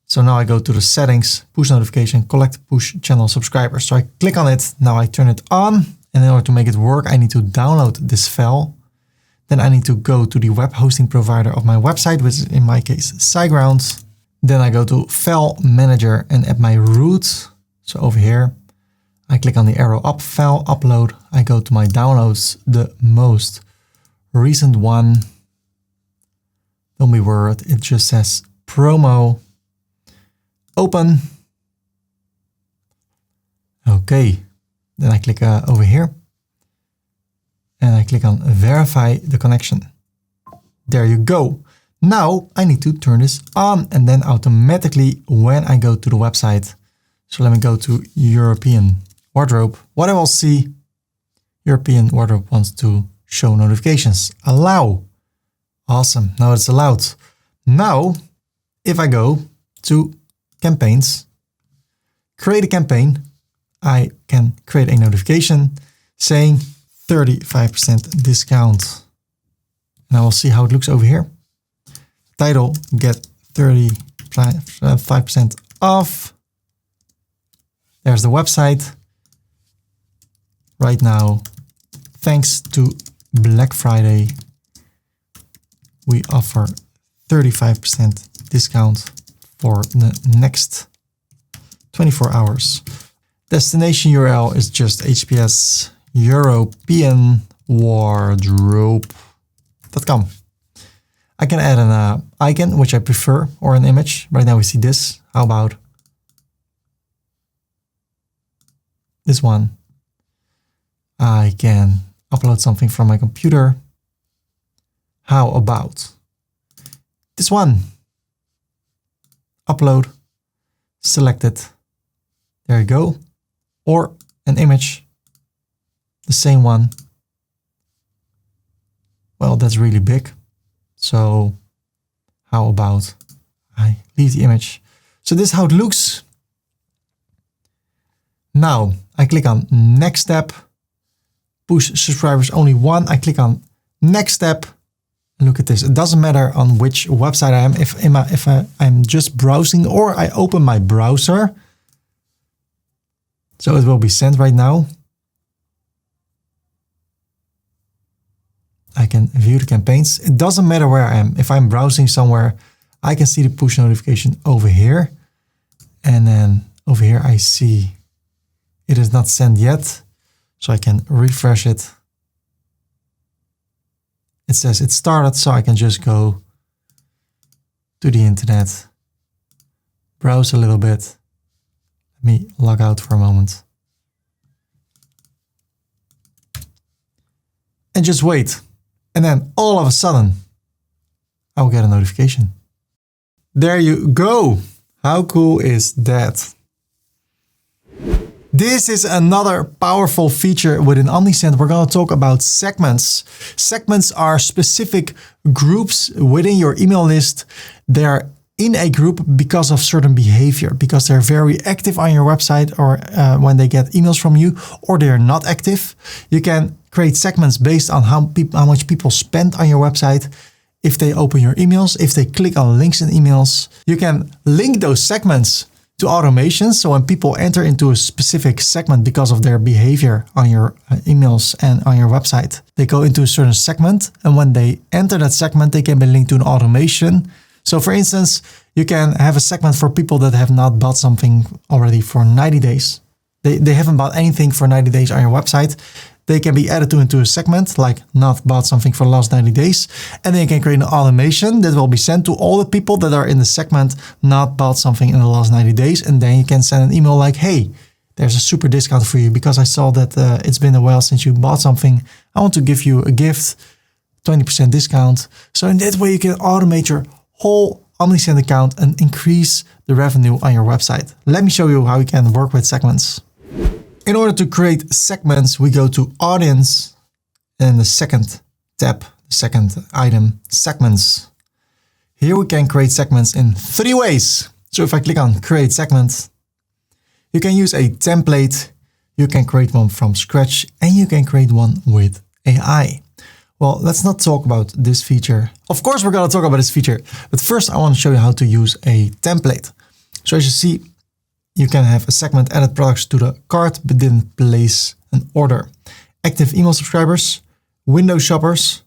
So now I go to the settings, push notification, collect push channel subscribers. So I click on it. Now I turn it on. And in order to make it work, I need to download this file. Then I need to go to the web hosting provider of my website, which is in my case, SiteGround. Then I go to File Manager and add my root. So over here, I click on the arrow up, File Upload. I go to my downloads, the most recent one. Don't be worried, it just says promo. Open. Okay, then I click over here and I click on verify the connection. There you go. Now I need to turn this on, and then automatically when I go to the website, so let me go to European Wardrobe. What I will see, European Wardrobe wants to show notifications. Allow. Awesome. Now it's allowed. Now, if I go to campaigns, create a campaign, I can create a notification saying 35% discount. And I will see how it looks over here. Title, get 35% off. There's the website. Right now, thanks to Black Friday, we offer 35% discount for the next 24 hours. Destination URL is just HTTPS European Wardrobe.com. I can add an icon, which I prefer, or an image. Right now we see this. How about this one? I can upload something from my computer. How about this one? Upload, select it. There you go. Or an image, the same one. Well, that's really big. So how about I leave the image? So this is how it looks. Now I click on next step, push subscribers only one. I click on next step. Look at this. It doesn't matter on which website I am. If I'm just browsing or I open my browser. So it will be sent right now. I can view the campaigns. It doesn't matter where I am. If I'm browsing somewhere, I can see the push notification over here. And then over here, I see it is not sent yet. So I can refresh it. It says it started, so I can just go to the internet, browse a little bit. Let me log out for a moment. And just wait. And then all of a sudden, I will get a notification. There you go. How cool is that? This is another powerful feature within Omnisend. We're going to talk about segments. Segments are specific groups within your email list. They're in a group because of certain behavior, because they're very active on your website, or when they get emails from you, or they're not active. You can create segments based on how much people spend on your website. If they open your emails, if they click on links in emails, you can link those segments to automations. So when people enter into a specific segment because of their behavior on your emails and on your website, they go into a certain segment. And when they enter that segment, they can be linked to an automation. So for instance, you can have a segment for people that have not bought something already for 90 days. They haven't bought anything for 90 days on your website. They can be added into a segment, like not bought something for the last 90 days. And then you can create an automation that will be sent to all the people that are in the segment, not bought something in the last 90 days. And then you can send an email like, hey, there's a super discount for you because I saw that it's been a while since you bought something. I want to give you a gift, 20% discount. So in that way, you can automate your whole Omnisend account and increase the revenue on your website. Let me show you how you can work with segments. In order to create segments, we go to Audience and the second tab, second item, Segments. Here we can create segments in 3 ways. So if I click on Create Segments, you can use a template, you can create one from scratch, and you can create one with AI. Well, let's not talk about this feature. Of course, we're going to talk about this feature, but first I want to show you how to use a template. So as you see, you can have a segment added products to the cart, but didn't place an order. Active email subscribers, window shoppers,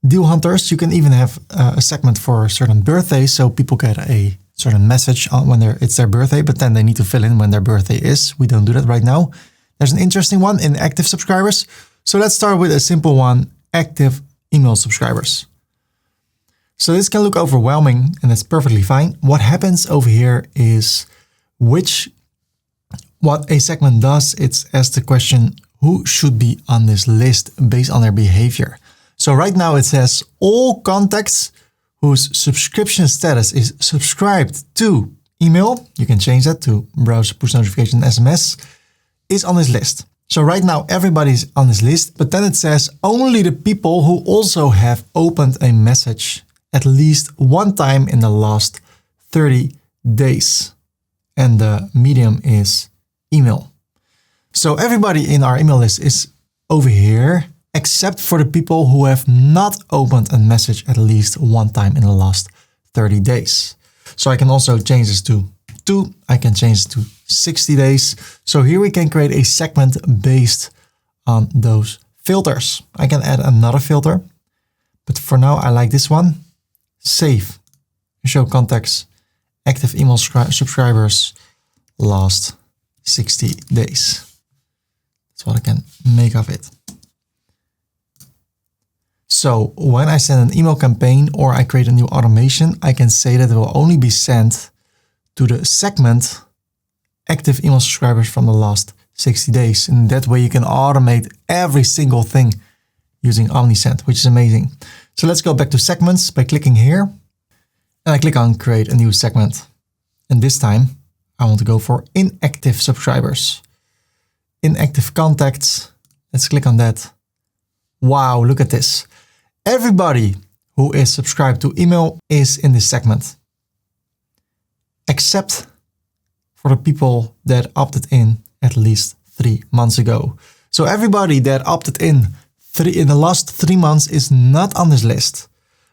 deal hunters. You can even have a segment for certain birthdays. So people get a certain message on when it's their birthday, but then they need to fill in when their birthday is. We don't do that right now. There's an interesting one in active subscribers. So let's start with a simple one, active email subscribers. So this can look overwhelming and that's perfectly fine. What happens over here is what a segment does, it's asks the question, who should be on this list based on their behavior. So right now it says all contacts whose subscription status is subscribed to email, you can change that to browse, push notification, SMS, is on this list. So right now everybody's on this list, but then it says only the people who also have opened a message at least one time in the last 30 days. And the medium is email. So everybody in our email list is over here, except for the people who have not opened a message at least one time in the last 30 days. So I can also change this to 2. I can change it to 60 days. So here we can create a segment based on those filters. I can add another filter, but for now I like this one. Save, show contacts, active email subscribers, last 60 days. That's what I can make of it. So when I send an email campaign or I create a new automation, I can say that it will only be sent to the segment active email subscribers from the last 60 days. And that way you can automate every single thing using Omnisend, which is amazing. So let's go back to segments by clicking here. And I click on create a new segment. And this time I want to go for inactive subscribers. Inactive contacts. Let's click on that. Wow, look at this. Everybody who is subscribed to email is in this segment, except for the people that opted in at least 3 months ago. So everybody that opted in the last 3 months is not on this list.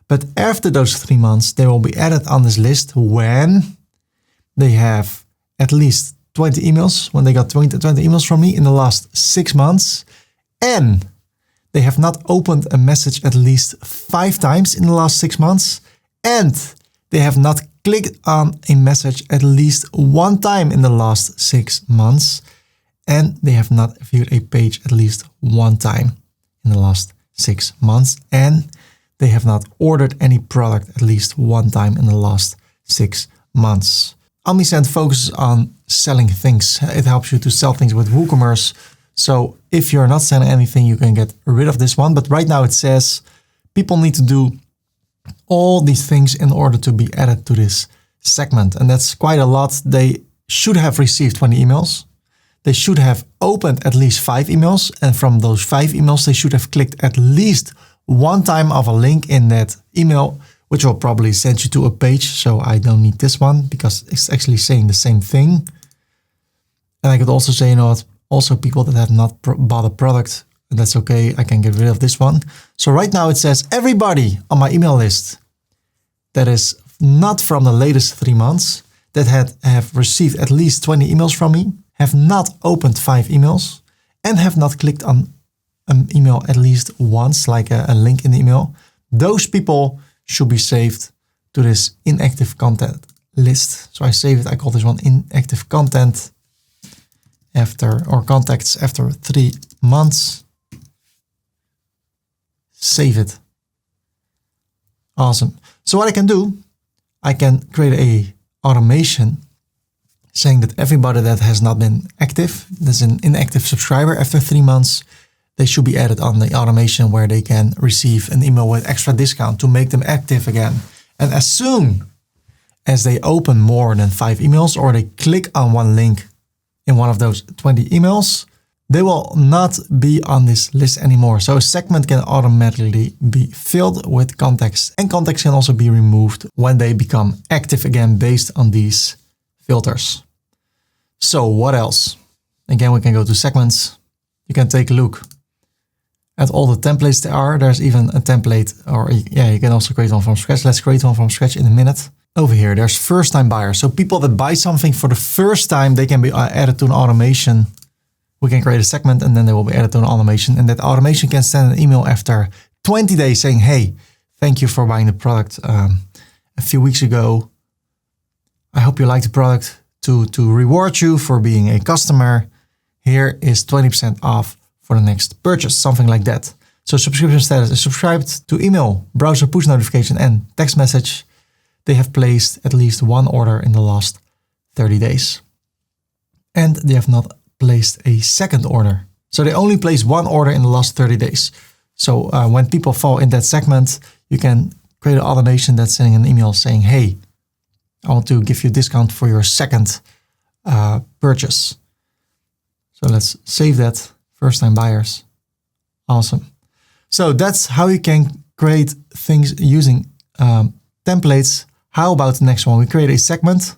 But after those 3 months, they will be added on this list when they have at least 20 emails, when they got 20 emails from me in the last 6 months, and they have not opened a message at least 5 times in the last 6 months, and they have not clicked on a message at least 1 time in the last 6 months, and they have not viewed a page at least 1 time in the last 6 months, and they have not ordered any product at least 1 time in the last 6 months. Omnisend focuses on selling things. It helps you to sell things with WooCommerce. So if you're not selling anything, you can get rid of this one. But right now it says people need to do all these things in order to be added to this segment. And that's quite a lot. They should have received 20 emails. They should have opened at least 5 emails. And from those 5 emails, they should have clicked at least 1 time of a link in that email, which will probably send you to a page. So I don't need this one because it's actually saying the same thing. And I could also say, you know what, also people that have not bought a product, that's okay. I can get rid of this one. So right now it says everybody on my email list that is not from the latest 3 months, that have received at least 20 emails from me, have not opened 5 emails, and have not clicked on an email at least once, like a link in the email. Those people should be saved to this inactive content list. So I save it. I call this one inactive content contacts after 3 months. Save it. Awesome. So what I can do, I can create a automation saying that everybody that has not been active, that's an inactive subscriber after 3 months, they should be added on the automation where they can receive an email with extra discount to make them active again. And as soon as they open more than 5 emails or they click on one link in one of those 20 emails, they will not be on this list anymore. So a segment can automatically be filled with contacts, and contacts can also be removed when they become active again based on these filters. So what else? Again, we can go to segments. You can take a look at all the templates there are. There's even a template, or yeah, you can also create one from scratch. Let's create one from scratch in a minute. Over here, there's first time buyers. So people that buy something for the first time, they can be added to an automation. We can create a segment and then they will be added to an automation. And that automation can send an email after 20 days saying, hey, thank you for buying the product a few weeks ago. I hope you like the product. To reward you for being a customer, here is 20% off for the next purchase, something like that. So subscription status is subscribed to email, browser push notification, and text message. They have placed at least one order in the last 30 days. And they have not placed a second order. So they only place one order in the last 30 days. So when people fall in that segment, you can create an automation that's sending an email saying, hey, I want to give you a discount for your second purchase. So let's save that. First time buyers. Awesome. So that's how you can create things using templates. How about the next one? We create a segment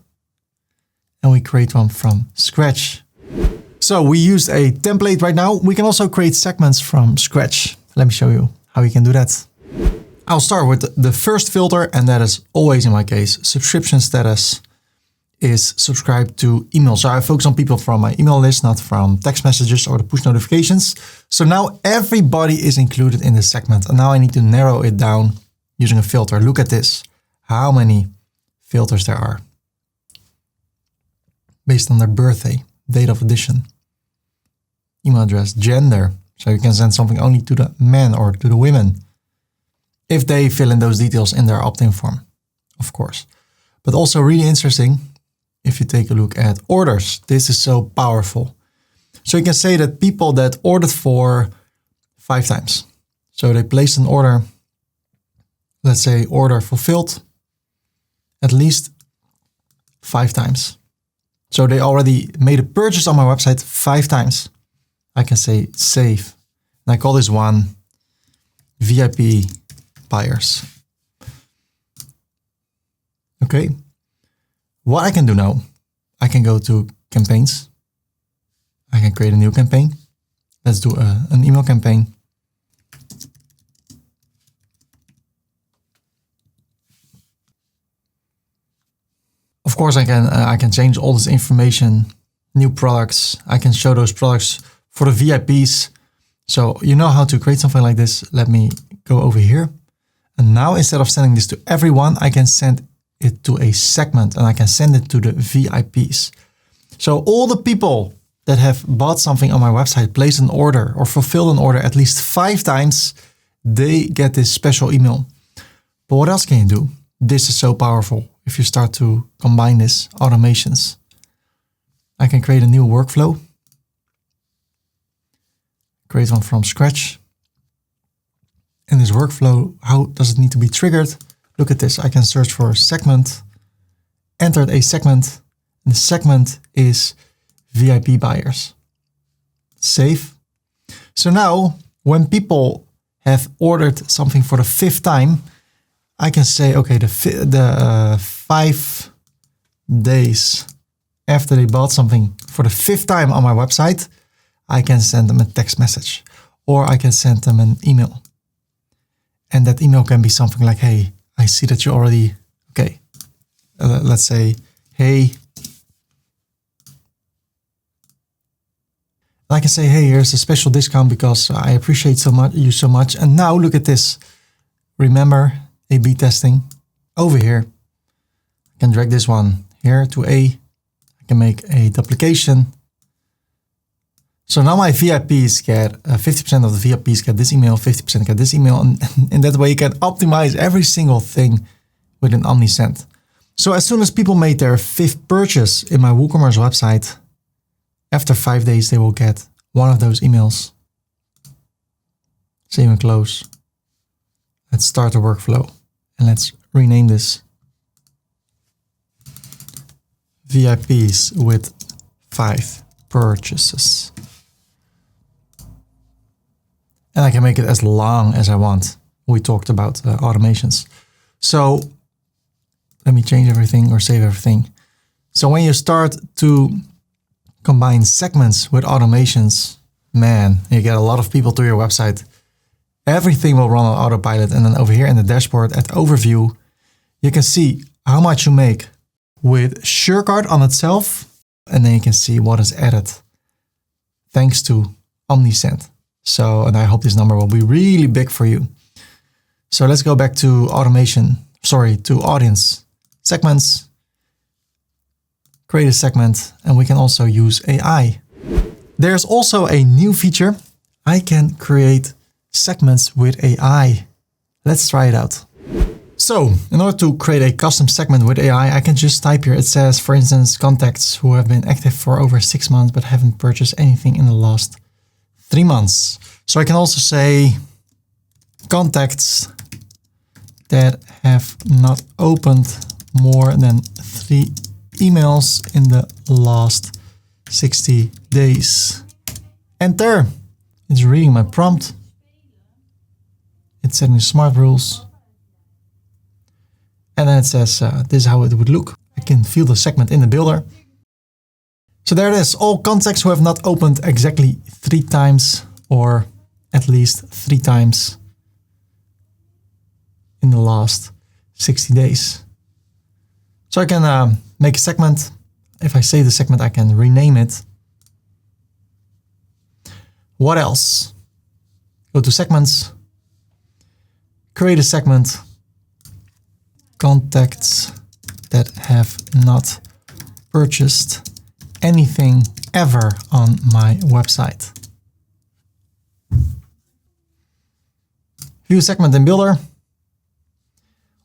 and we create one from scratch. So we used a template right now. We can also create segments from scratch. Let me show you how you can do that. I'll start with the first filter, and that is always in my case, subscription status is subscribed to email. So I focus on people from my email list, not from text messages or the push notifications. So now everybody is included in this segment. And now I need to narrow it down using a filter. Look at this, how many filters there are based on their birthday, date of edition, email address, gender. So you can send something only to the men or to the women if they fill in those details in their opt-in form, of course. But also really interesting, if you take a look at orders, this is so powerful. So you can say that people that ordered for 5 times. So they placed an order, let's say order fulfilled at least 5 times. So they already made a purchase on my website 5 times. I can say save. And I call this one VIP buyers. Okay. What I can do now, I can go to campaigns. I can create a new campaign. Let's do an email campaign. Of course, I can change all this information, new products. I can show those products for the VIPs. So you know how to create something like this. Let me go over here. And now instead of sending this to everyone, I can send it to a segment and I can send it to the VIPs. So all the people that have bought something on my website, placed an order or fulfilled an order at least 5 times, they get this special email. But what else can you do? This is so powerful. If you start to combine this, automations, I can create a new workflow. Create one from scratch. In this workflow, how does it need to be triggered? Look at this. I can search for a segment, entered a segment, and the segment is VIP buyers. Save. So now when people have ordered something for the 5th time, I can say, okay, the 5 days after they bought something for the 5th time on my website, I can send them a text message or I can send them an email. And that email can be something like, hey, I see that you already, okay, let's say, hey, I can say, hey, here's a special discount because I appreciate you so much. And now look at this. Remember A/B testing over here. I can drag this one here to A. I can make a duplication. So now my VIPs get 50% of the VIPs get this email, 50% get this email. And in that way, you can optimize every single thing within Omnisend. So as soon as people made their 5th purchase in my WooCommerce website, after 5 days, they will get one of those emails. Save and close. Let's start the workflow and let's rename this VIPs with 5 purchases. And I can make it as long as I want. We talked about automations. So let me change everything or save everything. So when you start to combine segments with automations, man, you get a lot of people to your website. Everything will run on autopilot. And then over here in the dashboard at overview, you can see how much you make with SureCart on itself. And then you can see what is added thanks to Omnisend. So, and I hope this number will be really big for you. So let's go back to to audience segments, create a segment, and we can also use AI. There's also a new feature. I can create segments with AI. Let's try it out. So in order to create a custom segment with AI, I can just type here. It says, for instance, contacts who have been active for over 6 months, but haven't purchased anything in the last 3 months. So I can also say contacts that have not opened more than 3 emails in the last 60 days. Enter. It's reading my prompt. It's setting smart rules. And then it says, this is how it would look. I can feel the segment in the builder. So there it is. All contacts who have not opened exactly 3 times or at least 3 times in the last 60 days. So I can make a segment. If I save the segment, I can rename it. What else? Go to segments, create a segment, contacts that have not purchased anything ever on my website. View segment in Builder.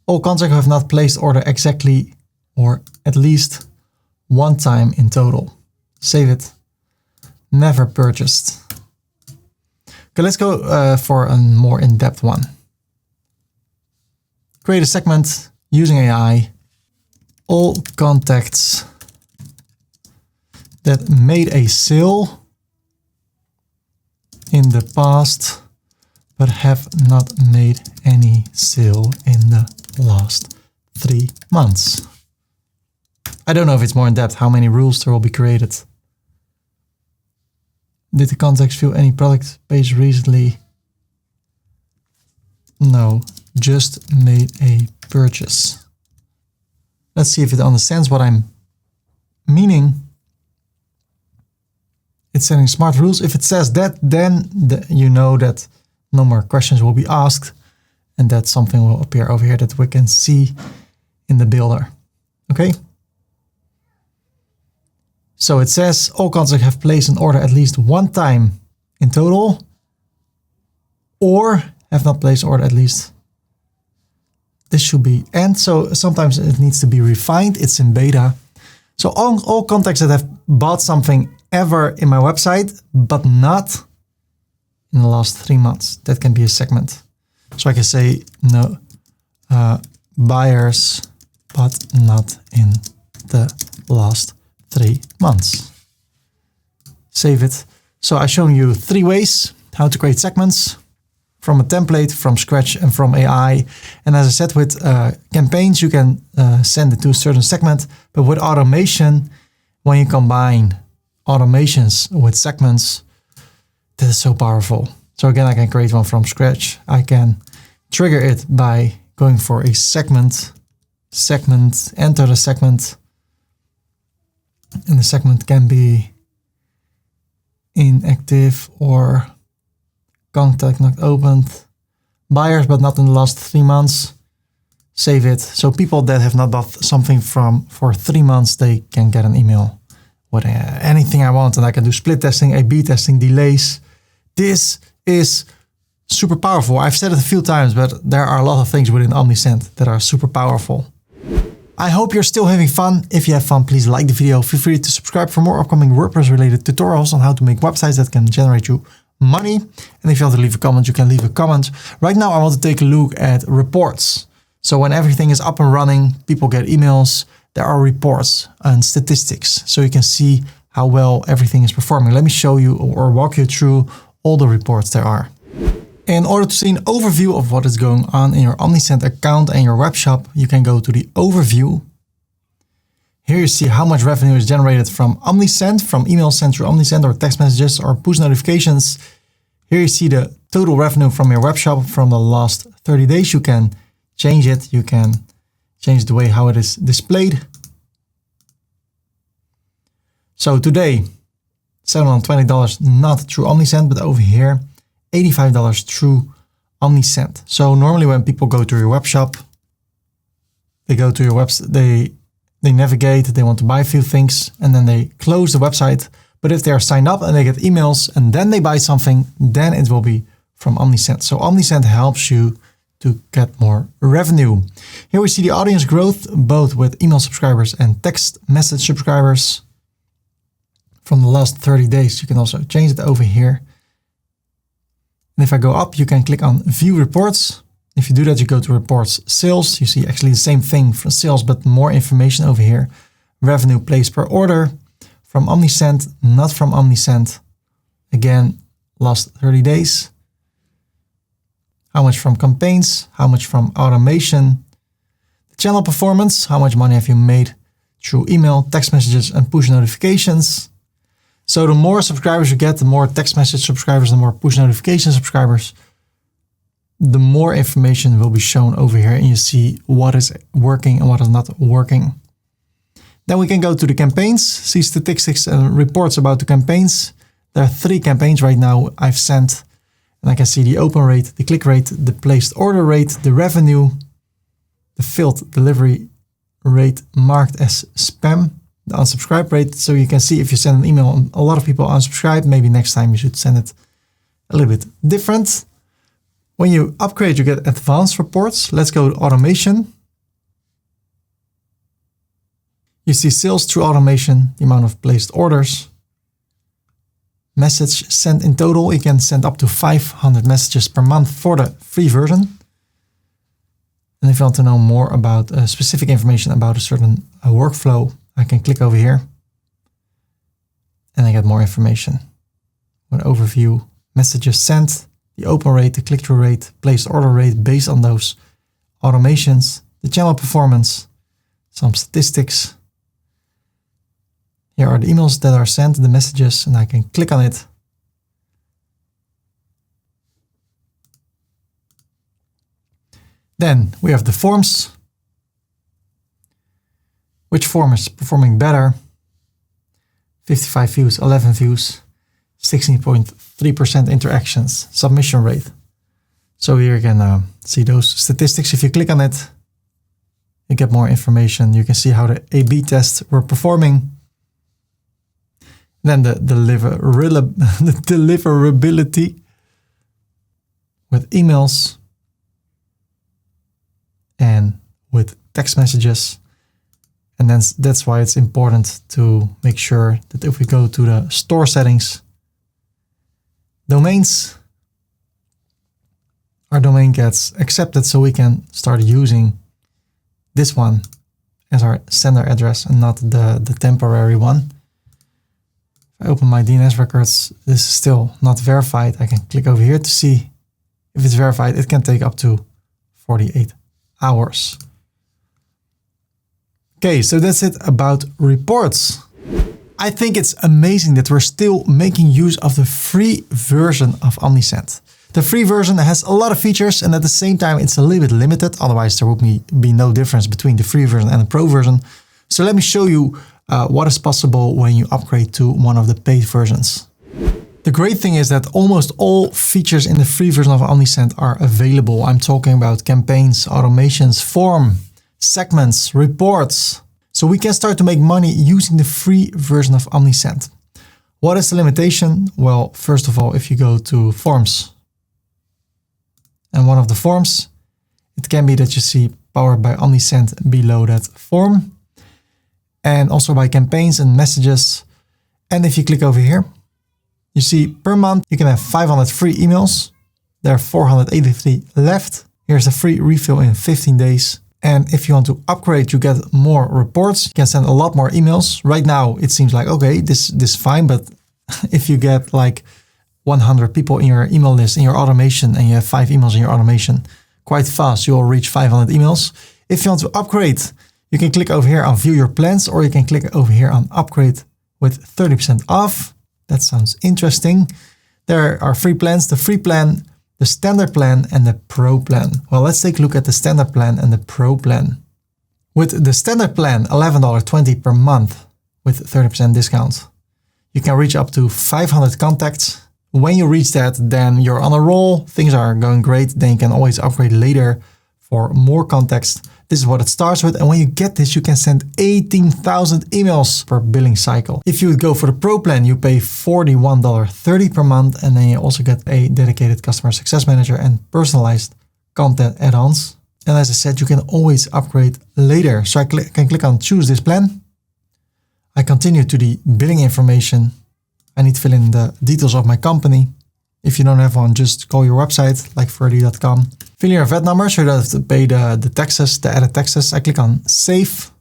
All contacts who have not placed order exactly or at least 1 time in total. Save it. Never purchased. Okay, let's go for a more in-depth one. Create a segment using AI. All contacts that made a sale in the past but have not made any sale in the last 3 months. I don't know if it's more in depth how many rules there will be created. Did the contacts view any product page recently? No, just made a purchase. Let's see if it understands what I'm meaning. It's setting smart rules. If it says that, then you know that no more questions will be asked and that something will appear over here that we can see in the builder. Okay. So it says all contacts have placed an order at least 1 time in total or have not placed order at least. This should be, and so sometimes it needs to be refined. It's in beta. So all contacts that have bought something ever in my website, but not in the last 3 months, that can be a segment. So I can say no, buyers, but not in the last 3 months. Save it. So I've shown you 3 ways how to create segments from a template, from scratch, and from AI. And as I said, with campaigns, you can send it to a certain segment, but with automation, when you combine automations with segments, that is so powerful. So again, I can create one from scratch. I can trigger it by going for a segment, enter the segment, and the segment can be inactive or contact not opened, buyers but not in the last 3 months. Save it. So people that have not bought something for 3 months, they can get an email with anything I want, and I can do split testing, A/B testing, delays. This is super powerful. I've said it a few times, but there are a lot of things within Omnisend that are super powerful. I hope you're still having fun. If you have fun, please like the video. Feel free to subscribe for more upcoming WordPress related tutorials on how to make websites that can generate you money. And if you want to leave a comment, you can leave a comment. Right now, I want to take a look at reports. So when everything is up and running, people get emails, there are reports and statistics. So you can see how well everything is performing. Let me show you or walk you through all the reports there are. In order to see an overview of what is going on in your Omnisend account and your web shop, you can go to the overview. Here you see how much revenue is generated from Omnisend, from email sent through Omnisend or text messages or push notifications. Here you see the total revenue from your web shop from the last 30 days. You can change it. You can change the way how it is displayed. So today, $720 not through Omnisend, but over here, $85 through Omnisend. So normally when people go to your web shop, they go to your website, they navigate, they want to buy a few things, and then they close the website. But if they are signed up and they get emails and then they buy something, then it will be from Omnisend. So Omnisend helps you to get more revenue. Here we see the audience growth, both with email subscribers and text message subscribers. From the last 30 days, you can also change it over here. And if I go up, you can click on View Reports. If you do that, you go to Reports Sales. You see actually the same thing for sales, but more information over here. Revenue placed per order from Omnisend, not from Omnisend. Again, last 30 days. How much from campaigns, how much from automation. The channel performance, how much money have you made through email, text messages, and push notifications. So the more subscribers you get, the more text message subscribers, the more push notification subscribers, the more information will be shown over here and you see what is working and what is not working. Then we can go to the campaigns, see statistics and reports about the campaigns. There are 3 campaigns right now I've sent, and I can see the open rate, the click rate, the placed order rate, the revenue, the failed delivery rate marked as spam, the unsubscribe rate. So you can see if you send an email and a lot of people unsubscribe, maybe next time you should send it a little bit different. When you upgrade, you get advanced reports. Let's go to automation. You see sales through automation, the amount of placed orders, message sent in total. You can send up to 500 messages per month for the free version. And if you want to know more about specific information about a certain workflow, I can click over here and I get more information. An overview, messages sent, the open rate, the click-through rate, placed order rate based on those automations, the channel performance, some statistics. Here are the emails that are sent, the messages, and I can click on it. Then we have the forms. Which form is performing better? 55 views, 11 views, 16.3% interactions, submission rate. So here you can see those statistics. If you click on it, you get more information. You can see how the A/B tests were performing. Then the deliverability with emails and with text messages. And then that's why it's important to make sure that if we go to the store settings, domains, our domain gets accepted so we can start using this one as our sender address and not the temporary one. If I open my DNS records, this is still not verified. I can click over here to see if it's verified. It can take up to 48 hours. Okay, so that's it about reports. I think it's amazing that we're still making use of the free version of Omnisend. The free version has a lot of features and at the same time it's a little bit limited. Otherwise there would be no difference between the free version and the pro version. So let me show you what is possible when you upgrade to one of the paid versions. The great thing is that almost all features in the free version of Omnisend are available. I'm talking about campaigns, automations, form, segments, reports. So we can start to make money using the free version of Omnisend. What is the limitation? Well, first of all, if you go to forms and one of the forms, it can be that you see powered by Omnisend below that form and also by campaigns and messages. And if you click over here, you see per month, you can have 500 free emails. There are 483 left. Here's a free refill in 15 days. And if you want to upgrade, you get more reports. You can send a lot more emails. Right now, it seems like, okay, this is fine. But if you get like 100 people in your email list, in your automation, and you have 5 emails in your automation, quite fast, you'll reach 500 emails. If you want to upgrade, you can click over here on view your plans, or you can click over here on upgrade with 30% off. That sounds interesting. There are 3 plans, the free plan, the standard plan and the pro plan. Well, let's take a look at the standard plan and the pro plan. With the standard plan, $11.20 per month with 30% discount, you can reach up to 500 contacts When you reach that, then you're on a roll. Things are going great. Then you can always upgrade later for more context. This is what it starts with. And when you get this, you can send 18,000 emails per billing cycle. If you would go for the Pro plan, you pay $41.30 per month. And then you also get a dedicated customer success manager and personalized content add-ons. And as I said, you can always upgrade later. So I can click on choose this plan. I continue to the billing information. I need to fill in the details of my company. If you don't have one, just call your website like Ferdy.com. Fill in your VAT number so you don't have to pay the taxes, the added taxes. I click on save,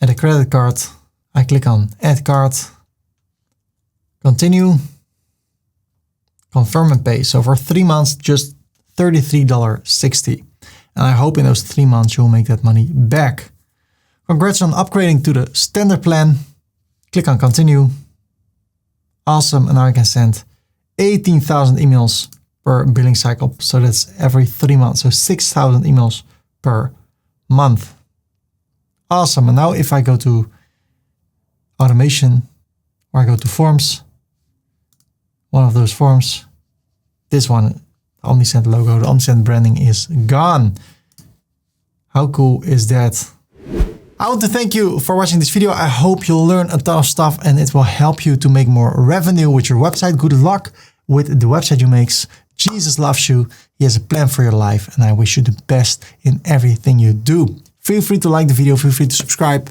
add a credit card. I click on add card, continue, confirm and pay. So for 3 months, just $33.60. And I hope in those 3 months you'll make that money back. Congrats on upgrading to the standard plan. Click on continue. Awesome. And now I can send 18,000 emails per billing cycle. So that's every 3 months. So 6,000 emails per month. Awesome. And now if I go to automation or I go to forms, one of those forms, this one, the Omnisend logo, the Omnisend branding is gone. How cool is that? I want to thank you for watching this video. I hope you'll learn a ton of stuff and it will help you to make more revenue with your website. Good luck with the website you make. Jesus loves you. He has a plan for your life and I wish you the best in everything you do. Feel free to like the video, feel free to subscribe,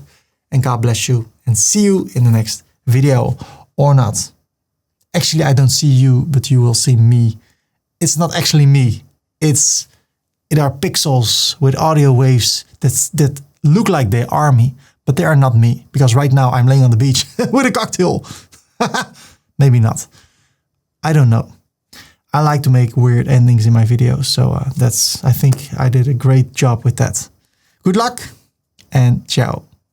and God bless you and see you in the next video or not. Actually, I don't see you, but you will see me. It's not actually me. It are pixels with audio waves that look like they are me, but they are not me because right now I'm laying on the beach with a cocktail. Maybe not. I don't know. I like to make weird endings in my videos. So I think I did a great job with that. Good luck and ciao.